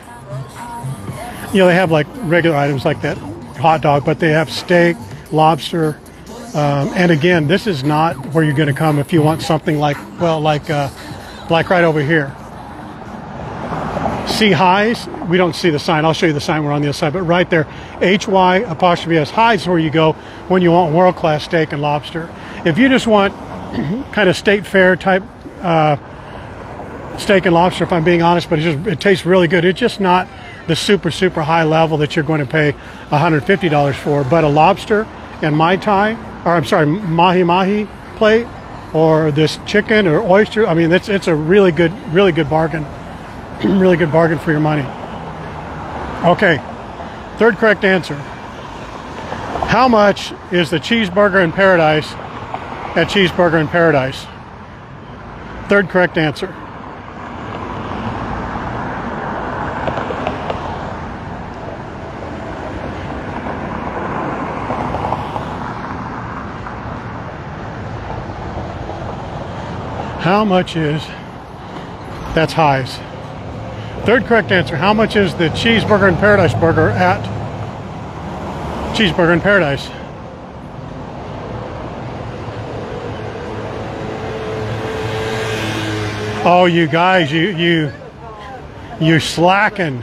they have like regular items like that hot dog, but they have steak, lobster, and again, this is not where you're going to come if you want something like right over here. See Highs? We don't see the sign. I'll show you the sign. We're on the other side, but right there, HY''S Highs is where you go when you want world-class steak and lobster. If you just want kind of state fair type steak and lobster, if I'm being honest, but it tastes really good. It's just not the super, super high level that you're going to pay $150 for, but a lobster and mahi mahi plate, or this chicken or oyster, I mean, it's a really good bargain. Really good bargain for your money. Okay, third correct answer. How much is the cheeseburger in paradise at Cheeseburger in Paradise? Third correct answer. How much is, that's Highs. Third correct answer, how much is the Cheeseburger in Paradise burger at Cheeseburger in Paradise? Oh, you guys, you slacking.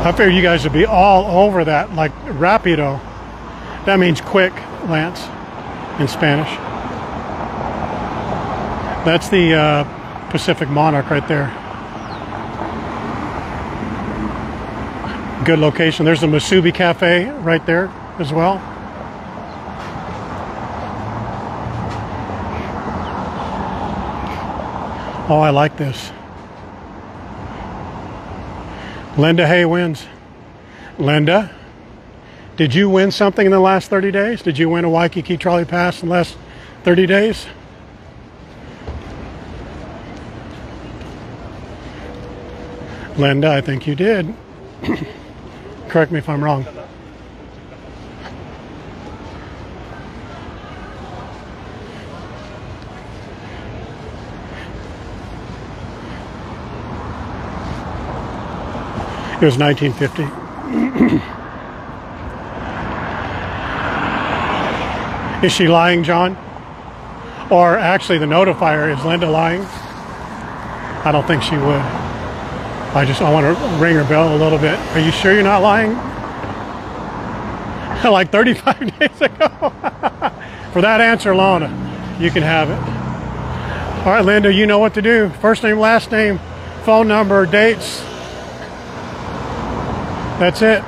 I figured you guys would be all over that, like rapido. That means quick, Lance, in Spanish. That's the Pacific Monarch right there. Good location. There's the Musubi Cafe right there as well. Oh, I like this. Linda Hay wins. Linda, did you win something in the last 30 days? Did you win a Waikiki trolley pass in the last 30 days? Linda, I think you did. Correct me if I'm wrong. It was 1950. Is she lying, John? Or actually the notifier, is Linda lying? I don't think she would. I want to ring her bell a little bit. Are you sure you're not lying? Like 35 days ago. For that answer alone, you can have it. All right, Linda, you know what to do. First name, last name, phone number, dates. That's it.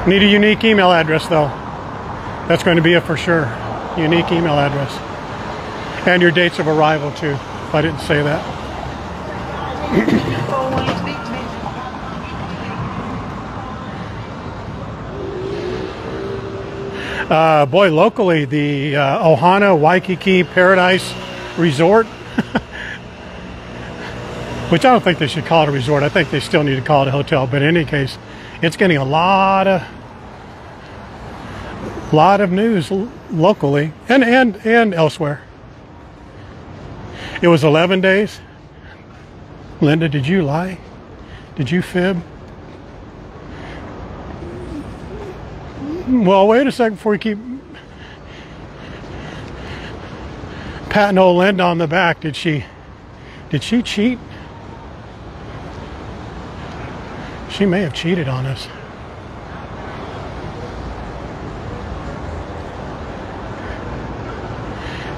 Need a unique email address though. That's going to be it for sure. Unique email address. And your dates of arrival too, if I didn't say that. Boy, locally, the Ohana Waikiki Paradise Resort, which I don't think they should call it a resort. I think they still need to call it a hotel. But in any case, it's getting a lot of news locally and elsewhere. It was 11 days. Linda, did you lie? Did you fib? Well, wait a second before you keep patting old Linda on the back. Did she cheat? She may have cheated on us.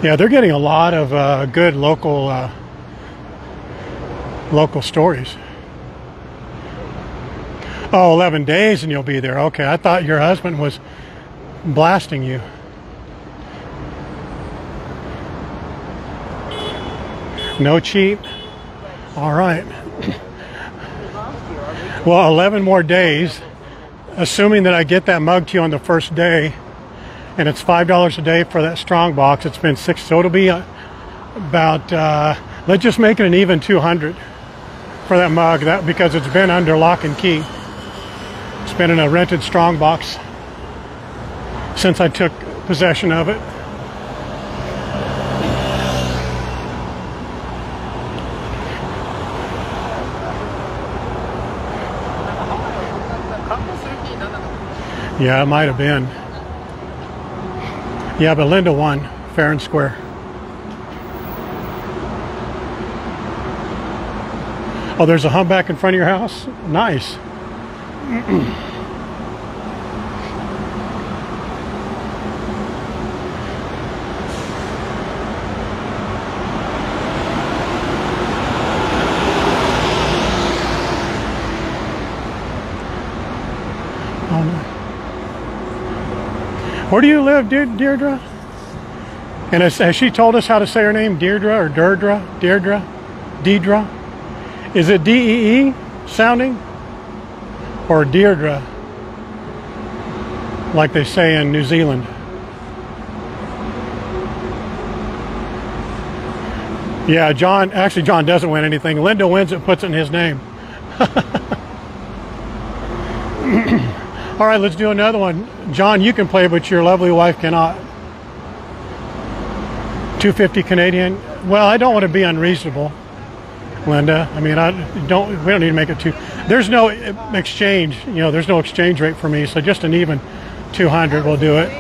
Yeah, they're getting a lot of good local stories. Oh, 11 days and you'll be there. Okay, I thought your husband was blasting you. No cheat? All right. Well, 11 more days, assuming that I get that mug to you on the first day, and it's $5 a day for that strong box. It's been $6, so it'll be about, let's just make it an even 200 for that mug, because it's been under lock and key. It's been in a rented strong box since I took possession of it. Yeah, it might have been. Yeah, but Linda won, fair and square. Oh, there's a humpback in front of your house? Nice. Oh, no. Where do you live, Deirdre? And has she told us how to say her name? Deirdre or Deirdre? Deirdre? Deidre? Is it D-E-E sounding? Or Deirdre, like they say in New Zealand? Yeah, John doesn't win anything. Linda wins it, puts it in his name. All right, let's do another one. John, you can play, but your lovely wife cannot. 250 Canadian. Well, I don't want to be unreasonable, Linda. I mean, we don't need to make it too. There's no exchange, there's no exchange rate for me, so just an even 200 will do it.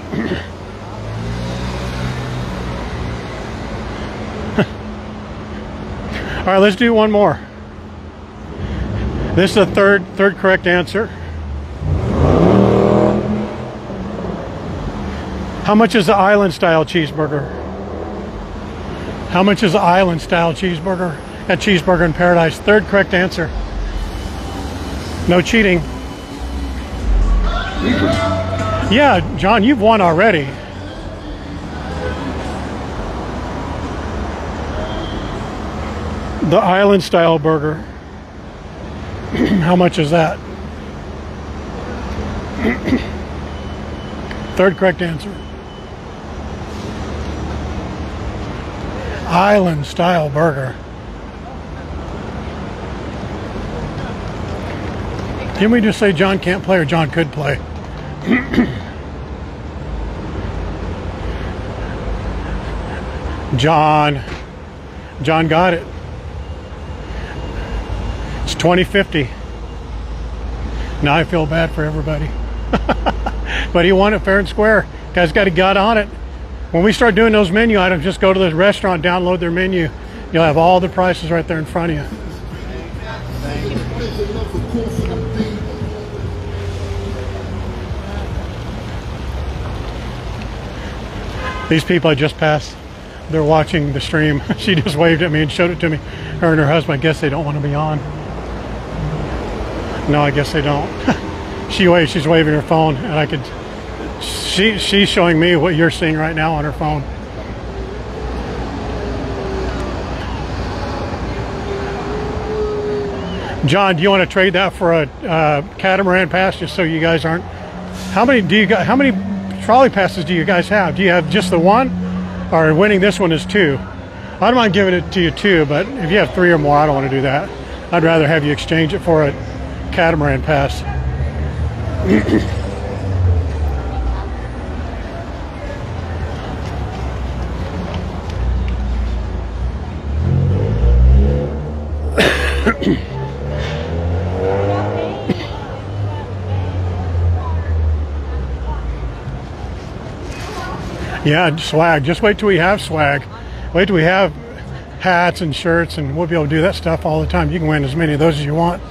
All right, let's do one more. This is the third correct answer. How much is the island style cheeseburger? How much is the island style cheeseburger at Cheeseburger in Paradise? Third correct answer. No cheating. Yeah, John, you've won already. The island style burger. How much is that? Third correct answer. Island style burger. Didn't we just say John can't play, or John could play? John got it. It's 2050. Now I feel bad for everybody. But he won it fair and square. Guys got on it. When we start doing those menu items, just go to the restaurant, download their menu. You'll have all the prices right there in front of you. These people I just passed, they're watching the stream. She just waved at me and showed it to me. Her and her husband, I guess they don't want to be on. No, I guess they don't. She's waving her phone, and I could, she's showing me what you're seeing right now on her phone. John, do you want to trade that for a catamaran pass, just so you guys aren't? How many trolley passes do you guys have? Do you have just the one, or winning this one is two? I don't mind giving it to you two, but if you have three or more, I don't want to do that. I'd rather have you exchange it for a catamaran pass. Yeah, swag. Just wait till we have swag. Wait till we have hats and shirts, and we'll be able to do that stuff all the time. You can win as many of those as you want,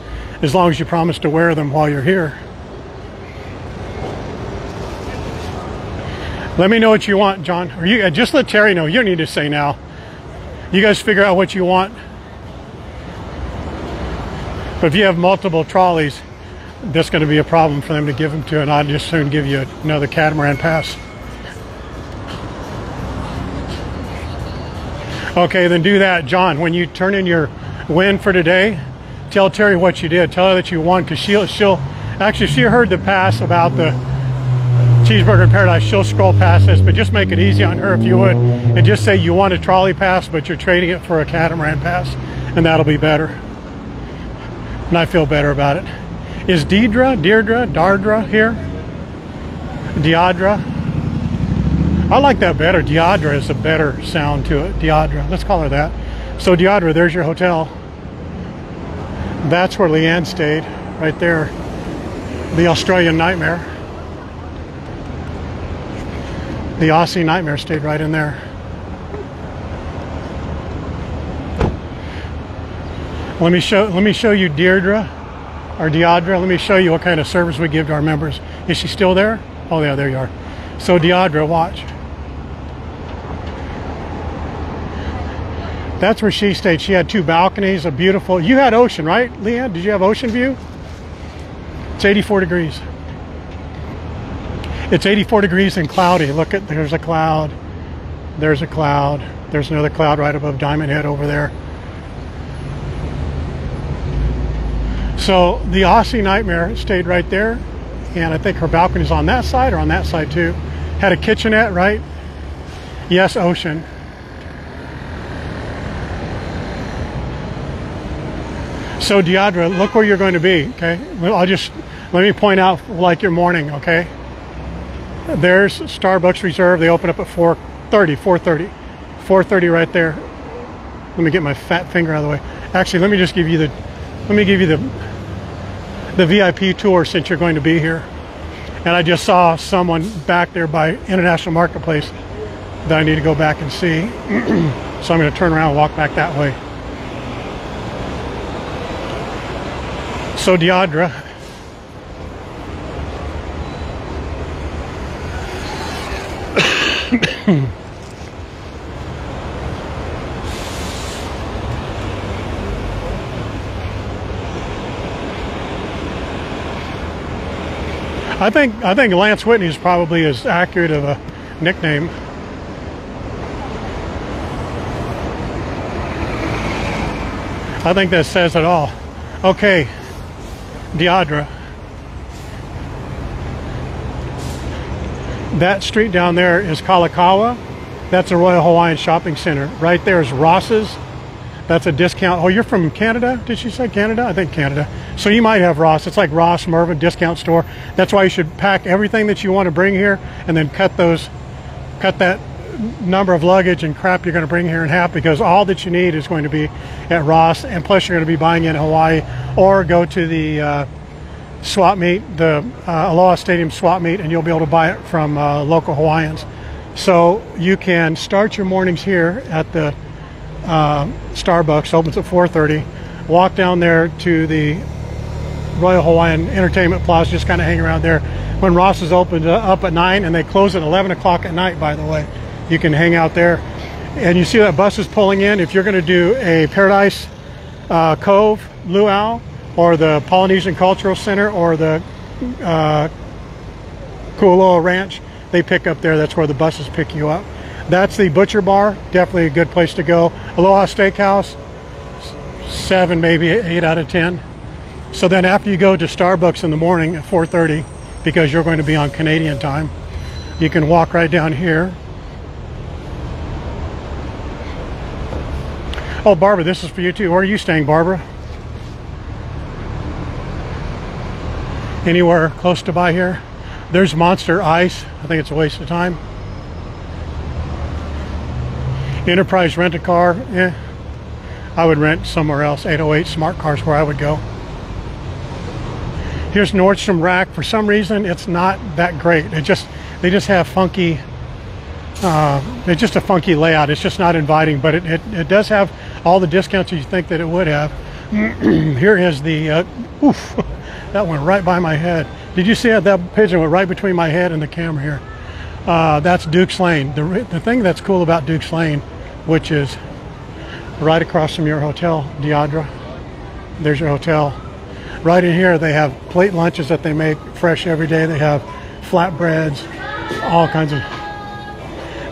as long as you promise to wear them while you're here. Let me know what you want, John. Or you just let Terry know. You don't need to say now. You guys figure out what you want. But if you have multiple trolleys, that's going to be a problem for them to give them to, and I'll just soon give you another catamaran pass. Okay, then do that, John. When you turn in your win for today, tell Terry what you did. Tell her that you won, because she'll actually, if she heard the pass about the Cheeseburger in Paradise, she'll scroll past this, but just make it easy on her if you would, and just say you want a trolley pass, but you're trading it for a catamaran pass, and that'll be better. And I feel better about it. Is Deirdre here? Deidre? I like that better. Deidre is a better sound to it. Deidre, let's call her that. So Deidre, there's your hotel. That's where Leanne stayed, right there. The Australian Nightmare. The Aussie Nightmare stayed right in there. Let me show you Deirdre, or Deidre. Let me show you what kind of service we give to our members. Is she still there? Oh yeah, there you are. So Deidre, watch. That's where she stayed. She had two balconies, a beautiful, you had ocean, right, Leanne? Did you have ocean view? It's 84 degrees. It's 84 degrees and cloudy. Look at, there's a cloud. There's a cloud. There's another cloud right above Diamond Head over there. So the Aussie Nightmare stayed right there. And I think her balcony's on that side or on that side too. Had a kitchenette, right? Yes, ocean. So Deidre, look where you're going to be, okay? Let me point out like your morning, okay? There's Starbucks Reserve. They open up at 4:30 right there. Let me get my fat finger out of the way. Actually, let me give you the VIP tour since you're going to be here. And I just saw someone back there by International Marketplace that I need to go back and see. So I'm going to turn around and walk back that way. So Deidre, I think Lance Whitney is probably as accurate of a nickname. I think that says it all. Okay, Deidre. That street down there is Kalakaua. That's a Royal Hawaiian Shopping Center. Right there is Ross's. That's a discount. Oh, you're from Canada? Did she say Canada? I think Canada. So you might have Ross. It's like Ross, Mervyn, discount store. That's why you should pack everything that you want to bring here and then cut that number of luggage and crap you're going to bring here in half, because all that you need is going to be at Ross, and plus you're going to be buying in Hawaii, or go to the swap meet, the Aloha Stadium swap meet, and you'll be able to buy it from local Hawaiians. So you can start your mornings here at the Starbucks, opens at 4:30. Walk down there to the Royal Hawaiian Entertainment Plaza, just kind of hang around there. When Ross is opened up at 9, and they close at 11 o'clock at night, by the way. You can hang out there. And you see that bus is pulling in. If you're going to do a Paradise Cove Luau, or the Polynesian Cultural Center, or the Kualoa Ranch, they pick up there. That's where the buses pick you up. That's the Butcher Bar, definitely a good place to go. Aloha Steakhouse, 7, maybe 8 out of 10. So then after you go to Starbucks in the morning at 4:30, because you're going to be on Canadian time, you can walk right down here. Oh, Barbara, this is for you too. Where are you staying, Barbara? Anywhere close to by here? There's Monster Ice. I think it's a waste of time. Enterprise Rent-A-Car. I would rent somewhere else. 808 Smart Cars where I would go. Here's Nordstrom Rack. For some reason, it's not that great. They just have funky. It's just a funky layout. It's just not inviting, but it does have all the discounts you think that it would have. Here is the, oof, that went right by my head. Did you see it? That pigeon went right between my head and the camera here. That's Duke's Lane. The thing that's cool about Duke's Lane, which is right across from your hotel, Deidre. There's your hotel. Right in here, they have plate lunches that they make fresh every day. They have flatbreads, all kinds of.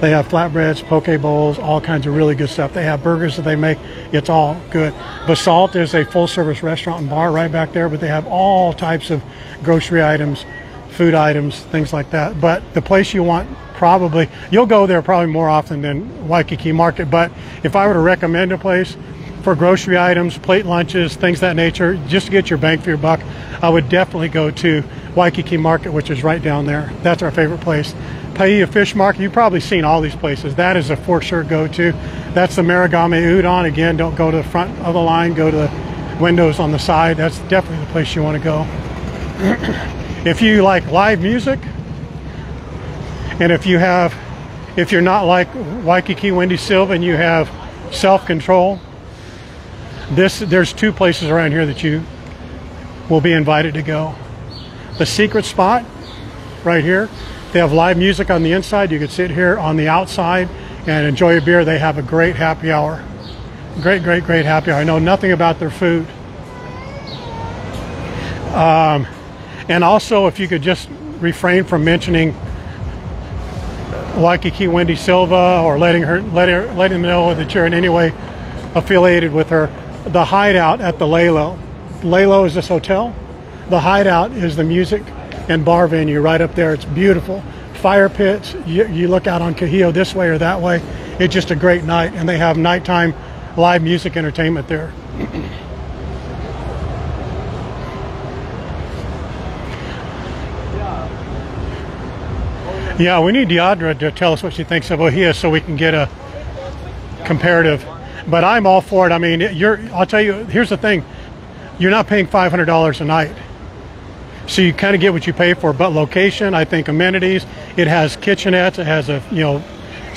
They have flatbreads, poke bowls, all kinds of really good stuff. They have burgers that they make. It's all good. Basalt is a full-service restaurant and bar right back there, but they have all types of grocery items, food items, things like that. But the place you want, probably, you'll go there probably more often than Waikiki Market. But if I were to recommend a place for grocery items, plate lunches, things of that nature, just to get your bang for your buck, I would definitely go to Waikiki Market, which is right down there. That's our favorite place. Paia Fish Market, you've probably seen all these places. That is a for sure go-to. That's the Marigame Udon. Again, don't go to the front of the line, go to the windows on the side. That's definitely the place you want to go. If you like live music, and if you're not like Waikiki Wendy Silva and you have self-control, there's 2 places around here that you will be invited to go. The Secret Spot, right here. They have live music on the inside. You can sit here on the outside and enjoy a beer. They have a great happy hour. Great happy hour. I know nothing about their food. And also, if you could just refrain from mentioning Waikiki Wendy Silva or letting them know that you're in any way affiliated with her. The Hideout at the Lalo. Lalo is this hotel. The Hideout is the music and bar venue right up there. It's beautiful. Fire pits. You look out on Kahio this way or that way. It's just a great night, and they have nighttime live music entertainment there. Yeah, we need Deidre to tell us what she thinks of Ohia so we can get a comparative. But I'm all for it. I mean, I'll tell you, here's the thing. You're not paying $500 a night. So you kind of get what you pay for, but location, I think amenities, it has kitchenettes, it has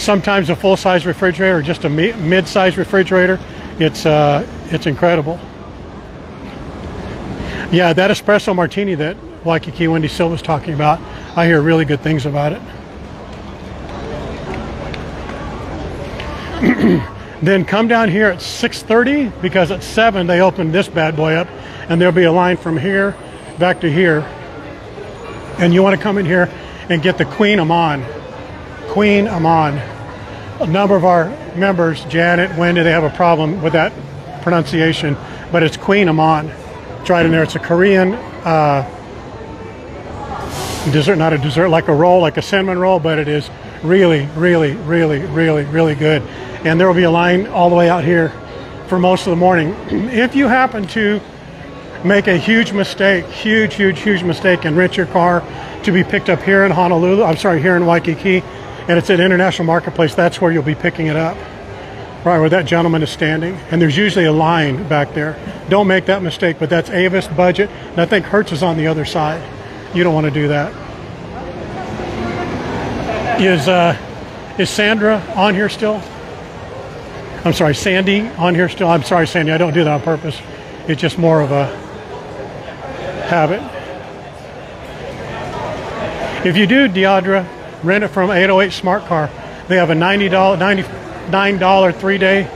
sometimes a full-size refrigerator or just a mid-size refrigerator. It's incredible. Yeah, that espresso martini that Waikiki Wendy Silva was talking about, I hear really good things about it. Then come down here at 6:30 because at 7 they open this bad boy up, and there'll be a line from here back to here, and you want to come in here and get the Queen Amman. A number of our members, Janet, Wendy, they have a problem with that pronunciation, but it's Queen Amman. It's right in there. It's a Korean dessert, not a dessert, like a roll, like a cinnamon roll, but it is really, really, really, really, really good. And there will be a line all the way out here for most of the morning. If you happen to make a huge mistake, huge mistake, and rent your car to be picked up here in Honolulu, I'm sorry, here in Waikiki, and it's at International Marketplace, that's where you'll be picking it up, right where that gentleman is standing. And there's usually a line back there. Don't make that mistake, but that's Avis budget, and I think Hertz is on the other side. You don't want to do that. Is Sandra on here still? I'm sorry, Sandy on here still? I'm sorry, Sandy, I don't do that on purpose. It's just more of a habit. If you do, Deidre, rent it from 808 Smart Car. They have a $99 3-day,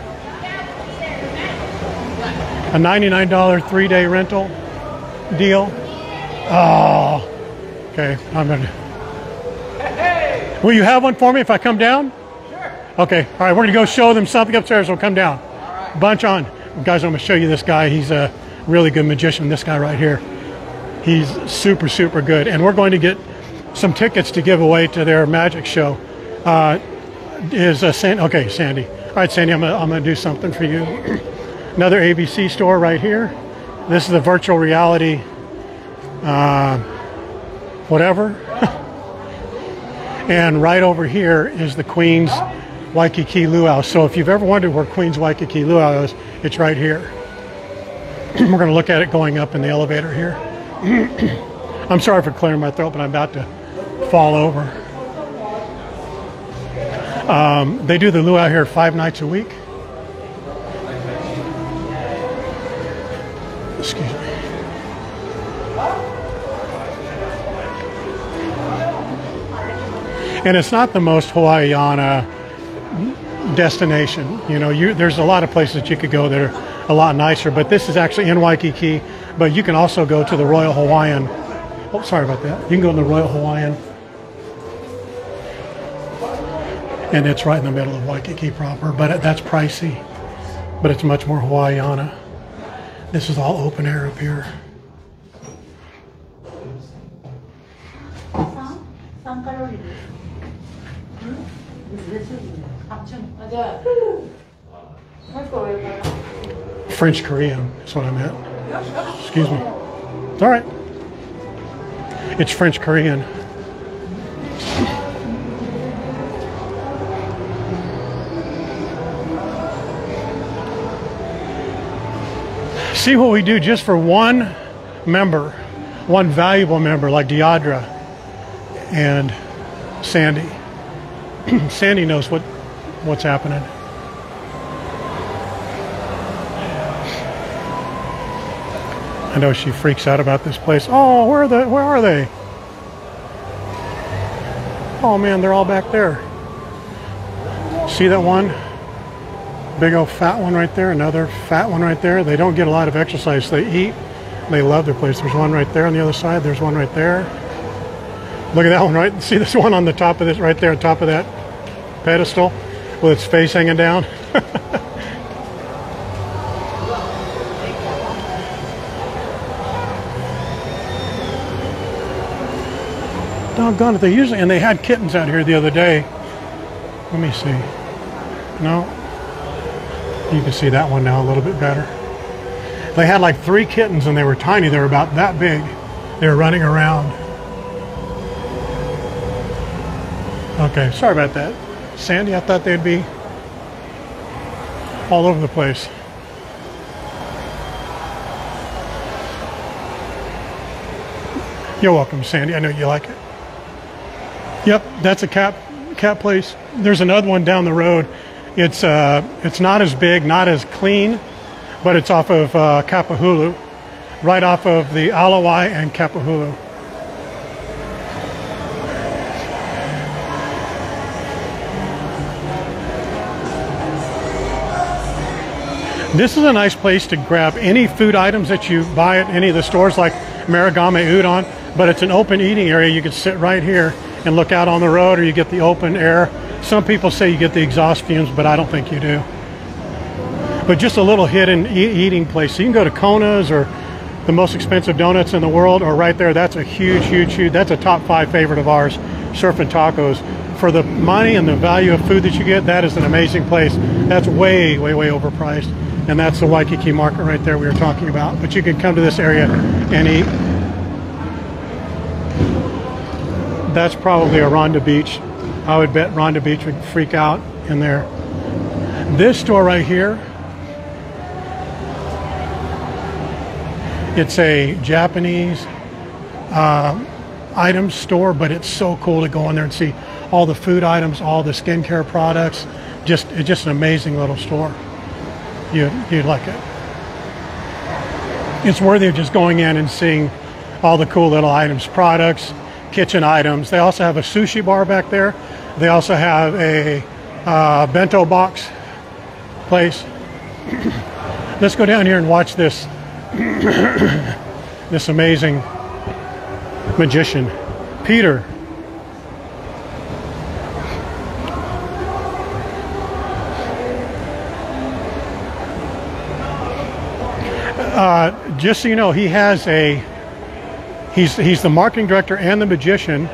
a $99 3-day rental deal. Oh, okay. I'm gonna. Will you have one for me if I come down? Sure. Okay. All right. We're gonna go show them something upstairs. We'll come down. All right. Bunch on, guys. I'm gonna show you this guy. He's a really good magician. This guy right here. He's super good. And we're going to get some tickets to give away to their magic show. Okay, Sandy. All right, Sandy. I'm gonna do something for you. Another ABC store right here. This is a virtual reality. Whatever. And right over here is the Queen's Waikiki Luau. So if you've ever wondered where Queen's Waikiki Luau is, it's right here. We're going to look at it going up in the elevator here. I'm sorry for clearing my throat, but I'm about to fall over. They do the luau here 5 nights a week. Excuse me. And it's not the most Hawaiiana destination. You know, there's a lot of places you could go that are a lot nicer, but this is actually in Waikiki. But you can also go to the Royal Hawaiian. Oh, sorry about that. You can go to the Royal Hawaiian. And it's right in the middle of Waikiki proper, but that's pricey. But it's much more Hawaiiana. This is all open air up here. French Korean is what I meant. Excuse me. It's all right. It's French Korean. See what we do just for one member, one valuable member like Deidre and Sandy. Sandy knows what's happening. I know she freaks out about this place. Oh, where are they? Oh man, they're all back there. See that one? Big old fat one right there, another fat one right there. They don't get a lot of exercise. They eat. They love their place. There's one right there on the other side. There's one right there. Look at that one, right? See this one on the top of this, right there on top of that pedestal with its face hanging down? Doggone it, and they had kittens out here the other day. Let me see. No? You can see that one now a little bit better. They had like 3 kittens and they were tiny. They were about that big. They were running around. Okay, sorry about that. Sandy, I thought they'd be all over the place. You're welcome, Sandy. I know you like it. Yep, that's a cat place. There's another one down the road. It's not as big, not as clean, but it's off of Kapahulu, right off of the Alawai and Kapahulu. This is a nice place to grab any food items that you buy at any of the stores like Marigame Udon, but it's an open eating area. You can sit right here and look out on the road, or you get the open air. Some people say you get the exhaust fumes, but I don't think you do. but just a little hidden eating place. So you can go to Kona's or the most expensive donuts in the world, or right there, that's a huge, that's a top 5 favorite of ours, Surf and Tacos. For the money and the value of food that you get, that is an amazing place. That's way overpriced. And that's the Waikiki market right there we were talking about. But you can come to this area and eat. That's probably a Ronda Beach. I would bet Ronda Beach would freak out in there. This store right here, it's a Japanese items store, but it's so cool to go in there and see all the food items, all the skincare products. It's just an amazing little store. You'd like it. It's worthy of just going in and seeing all the cool little items, products, kitchen items. They also have a sushi bar back there. They also have a bento box place. Let's go down here and watch this this amazing magician, Peter. Just so you know, he has he's the marketing director and the magician.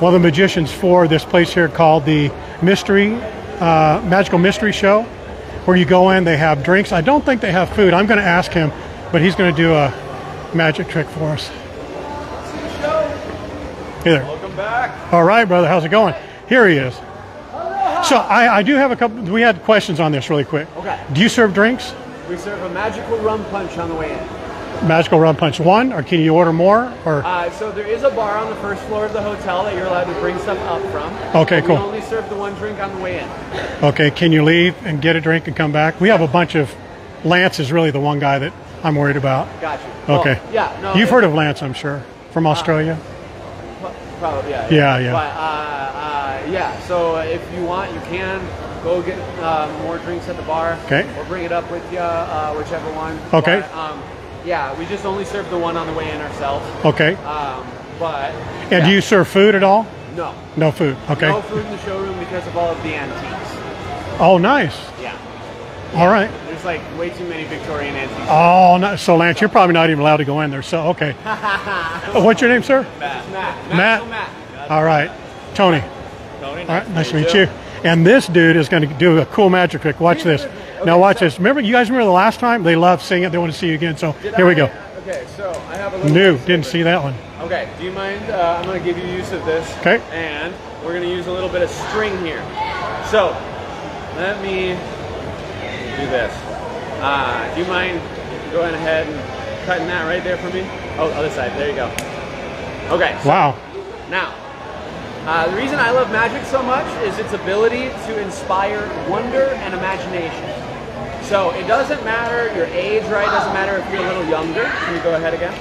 One of the magicians for this place here called the Magical Mystery Show, where you go in, they have drinks. I don't think they have food. I'm going to ask him, but he's going to do a magic trick for us. Hey there. Welcome back. All right, brother. How's it going? Here he is. So I do have a couple. We had questions on this really quick. Okay. Do you serve drinks? We serve a magical rum punch on the way in. Magical rum punch one, or can you order more? Or So there is a bar on the first floor of the hotel that you're allowed to bring stuff up from. Okay, cool. We only serve the one drink on the way in. Okay, can you leave and get a drink and come back? We have a bunch of. Lance is really the one guy that I'm worried about. Got you. Okay. Well, yeah. No. You've heard of Lance, I'm sure, from Australia. Probably. Yeah. Yeah. But yeah. So if you want, you can go get more drinks at the bar. Okay. Or bring it up with you, whichever one. Okay. But, yeah, we just only serve the one on the way in ourselves. Okay. But. And yeah. do you serve food at all? No. No food. Okay. No food in the showroom because of all of the antiques. Oh, nice. Yeah. All right. There's like way too many Victorian antiques. Oh, no. So Lance, you're probably not even allowed to go in there. So okay. What's your name, sir? Matt. All right. Tony. Tony. All right. Nice to meet you. And this dude is going to do a cool magic trick. Watch this. Now watch this. Remember, you guys remember the last time? They love seeing it. They want to see you again. So here we go. Okay, so I have a little. New. Didn't see that one. Okay. Do you mind? I'm going to give you use of this. Okay. And we're going to use a little bit of string here. So let me do this. Do you mind going ahead and cutting that right there for me? Oh, other side. There you go. Okay. So Wow. now, the reason I love magic so much is its ability to inspire wonder and imagination. So it doesn't matter your age, right? It doesn't matter if you're a little younger. Can you go ahead again?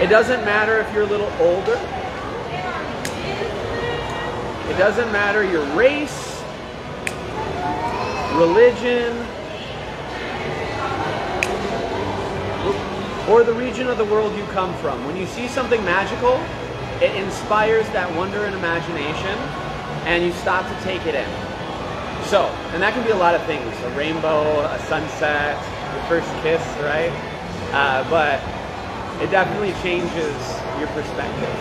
It doesn't matter if you're a little older. It doesn't matter your race, religion, or the region of the world you come from. When you see something magical, it inspires that wonder and imagination, and you stop to take it in. So, and that can be a lot of things, a rainbow, a sunset, your first kiss, right? But it definitely changes your perspective.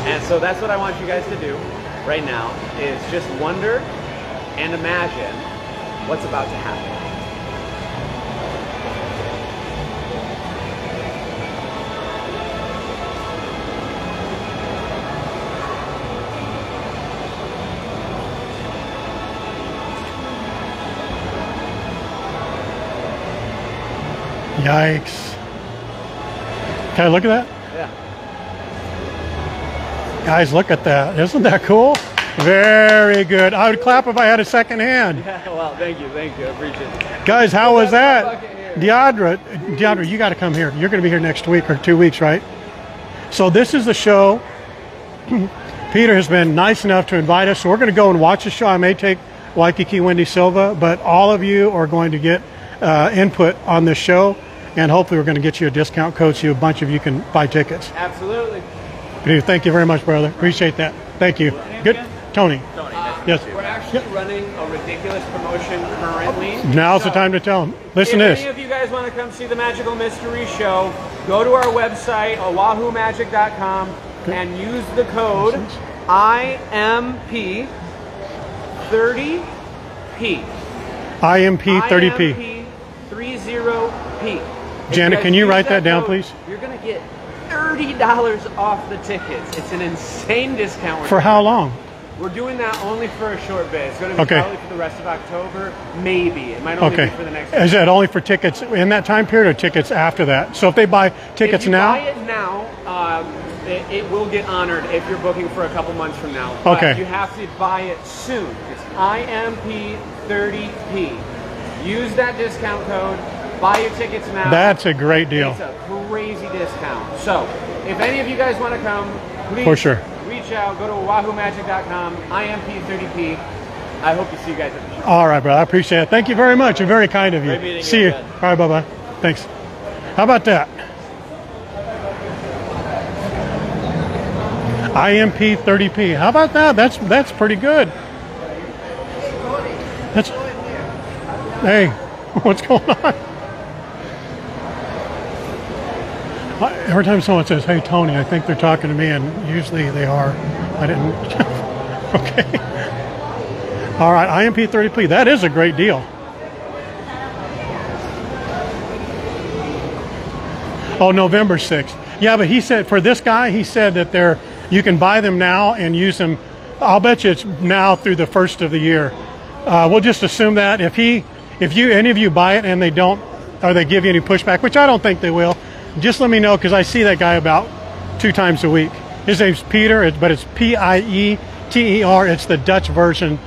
And so that's what I want you guys to do right now, is just wonder and imagine what's about to happen. Yikes. Can I look at that? Yeah. Guys, look at that. Isn't that cool? Very good. I would clap if I had a second hand. Yeah, well, thank you, I appreciate it. Guys, how was that? Deandra, you got to come here. You're going to be here next week or 2 weeks, right? So this is the show. Peter has been nice enough to invite us. So we're going to go and watch the show. I may take Waikiki Wendy Silva, but all of you are going to get input on this show. And hopefully we're going to get you a discount code so a bunch of you can buy tickets. Absolutely. Peter, thank you very much, brother. Appreciate that. Thank you. Good. Tony. Tony. Yes. We're actually actually running a ridiculous promotion currently. Now's the So, time to tell them. Listen to if this. any of you guys want to come see the Magical Mystery Show, go to our website, oahumagic.com, and use the code IMP30P. IMP30P. IMP30P. Janet, can you write that down, please? You're going to get $30 off the tickets. It's an insane discount. For how long? We're doing that only for a short bit. It's going to be probably for the rest of October. Maybe. It might only be for the next Is that only for tickets in that time period or tickets after that? So if they buy tickets now? If you buy it now, it will get honored if you're booking for a couple months from now. But you have to buy it soon. It's IMP30P. Use that discount code. Buy your tickets now. That's a great deal. It's a crazy discount. So if any of you guys want to come, please reach out. Go to oahumagic.com, IMP30P. I hope to see you guys at the show. All right, brother. I appreciate it. Thank you very much. You're very kind of you. Great meeting See you. Good. All right, bye-bye. Thanks. How about that? IMP30P. How about that? That's pretty good. That's. Hey, what's going on? Every time someone says, "Hey, Tony," I think they're talking to me, and usually they are. I didn't. Okay. All right, IMP30P. That is a great deal. Oh, November 6th. Yeah, but he said for this guy, he said that you can buy them now and use them. I'll bet you it's now through the first of the year. We'll just assume that if any of you buy it and they don't, or they give you any pushback, which I don't think they will. Just let me know, because I see that guy about 2 times a week. His name's Peter, but it's P-I-E-T-E-R. It's the Dutch version.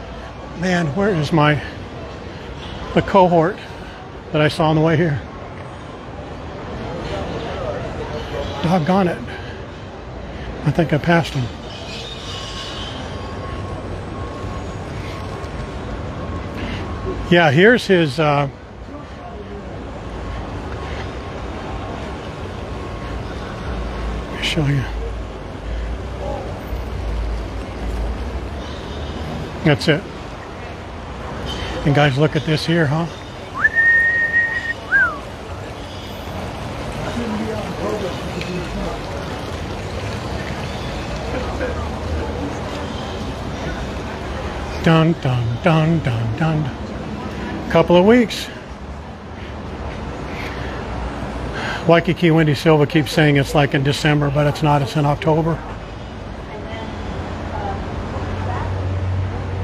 Man, where is the cohort that I saw on the way here? Doggone it. I think I passed him. Yeah, here's his... show you. That's it. And guys, look at this here, huh? Dun dun dun dun dun. Couple of weeks. Waikiki Wendy Silva keeps saying it's like in December, but it's not. It's in October.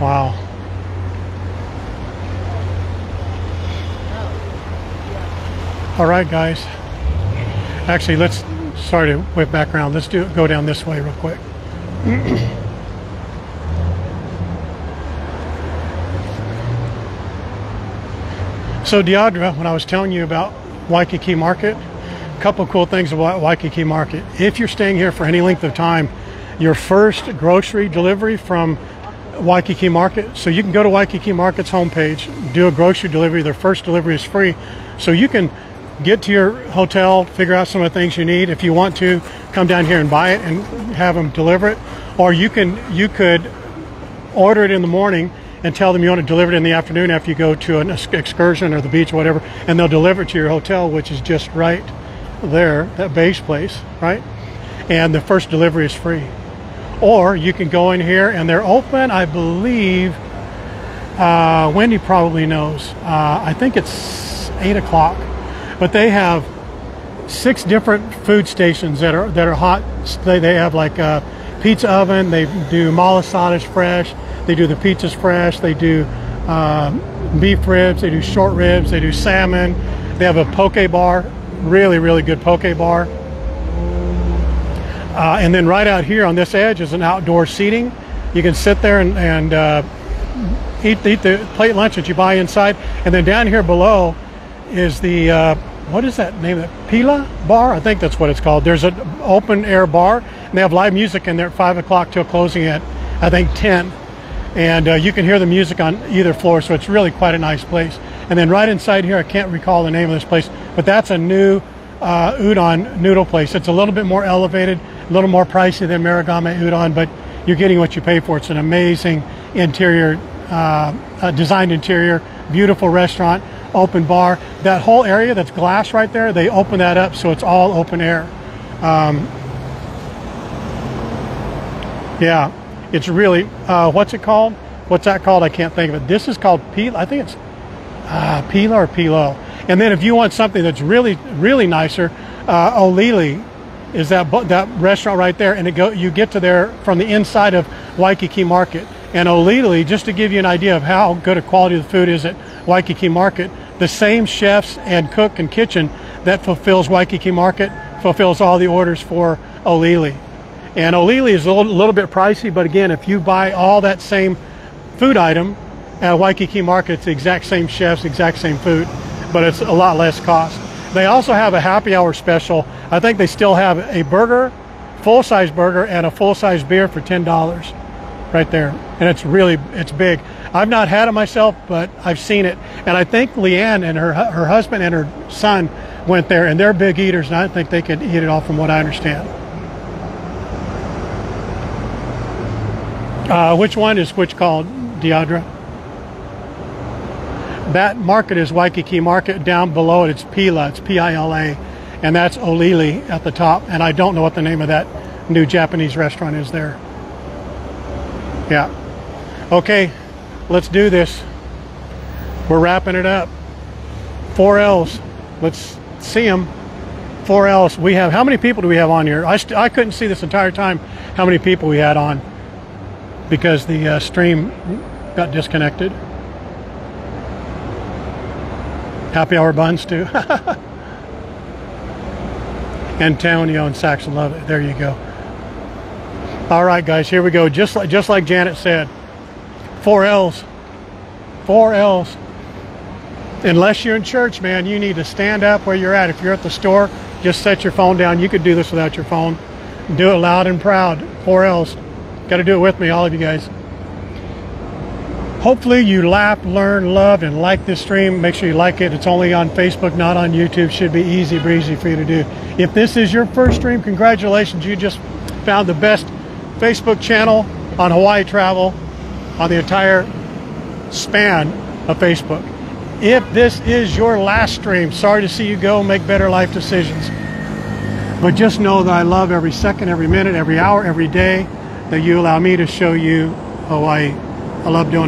Wow. All right, guys. Actually, sorry to whip back around. Let's go down this way real quick. So Deidre, when I was telling you about Waikiki Market, a couple of cool things about Waikiki Market. If you're staying here for any length of time, your first grocery delivery from Waikiki Market, so you can go to Waikiki Market's homepage, do a grocery delivery. Their first delivery is free, so you can get to your hotel, figure out some of the things you need. If you want to, come down here and buy it and have them deliver it, or you could order it in the morning and tell them you want to deliver it in the afternoon after you go to an excursion or the beach or whatever, and they'll deliver it to your hotel, which is just right there, that base place, right? And the first delivery is free. Or you can go in here, and they're open, I believe, Wendy probably knows, I think it's 8 o'clock, but they have 6 different food stations that are hot. They have like a pizza oven, they do malasadas fresh, they do the pizzas fresh, they do beef ribs, they do short ribs, they do salmon, they have a poke bar, really, really good poke bar. And then right out here on this edge is an outdoor seating. You can sit there and eat the plate lunch that you buy inside. And then down here below is the, what is that name? Pila Bar? I think that's what it's called. There's an open air bar, and they have live music in there at 5 o'clock till closing at, I think, 10. And you can hear the music on either floor, so it's really quite a nice place. And then right inside here, I can't recall the name of this place, but that's a new udon noodle place. It's a little bit more elevated, a little more pricey than Marugame udon, but you're getting what you pay for. It's an amazing interior designed interior, beautiful restaurant, open bar. That whole area that's glass right there, they open that up so it's all open air. Yeah, it's really, what's it called? What's that called? I can't think of it. This is called Pila. I think it's Pila or Pilo. And then if you want something that's really, really nicer, Olili is that restaurant right there, and you get to there from the inside of Waikiki Market. And Olili, just to give you an idea of how good a quality of the food is at Waikiki Market, the same chefs and cook and kitchen that fulfills Waikiki Market fulfills all the orders for Olili. And Olili is a little bit pricey, but again, if you buy all that same food item at Waikiki Market, it's the exact same chefs, exact same food, but it's a lot less cost. They also have a happy hour special. I think they still have a burger, full-size burger, and a full-size beer for $10 right there. And it's big. I've not had it myself, but I've seen it. And I think Leanne and her husband and her son went there, and they're big eaters, and I think they could eat it all from what I understand. Which one is which called, Deidre? That market is Waikiki Market. Down below it, it's Pila. It's P-I-L-A. And that's Olili at the top. And I don't know what the name of that new Japanese restaurant is there. Yeah. Okay, let's do this. We're wrapping it up. 4 L's. Let's see them. 4 L's. We have, how many people do we have on here? I couldn't see this entire time how many people we had on, because the stream got disconnected. Happy hour buns too. Antonio and Saxon love it. There you go. All right, guys, here we go. Just like Janet said, 4 L's. 4 L's. Unless you're in church, man, you need to stand up where you're at. If you're at the store, just set your phone down. You could do this without your phone. Do it loud and proud. 4 L's. Got to do it with me, all of you guys. Hopefully you laughed, learned, loved, and liked this stream. Make sure you like it. It's only on Facebook, not on YouTube. Should be easy breezy for you to do. If this is your first stream, congratulations. You just found the best Facebook channel on Hawaii travel on the entire span of Facebook. If this is your last stream, sorry to see you go. Make better life decisions. But just know that I love every second, every minute, every hour, every day that you allow me to show you Hawaii. I love doing it.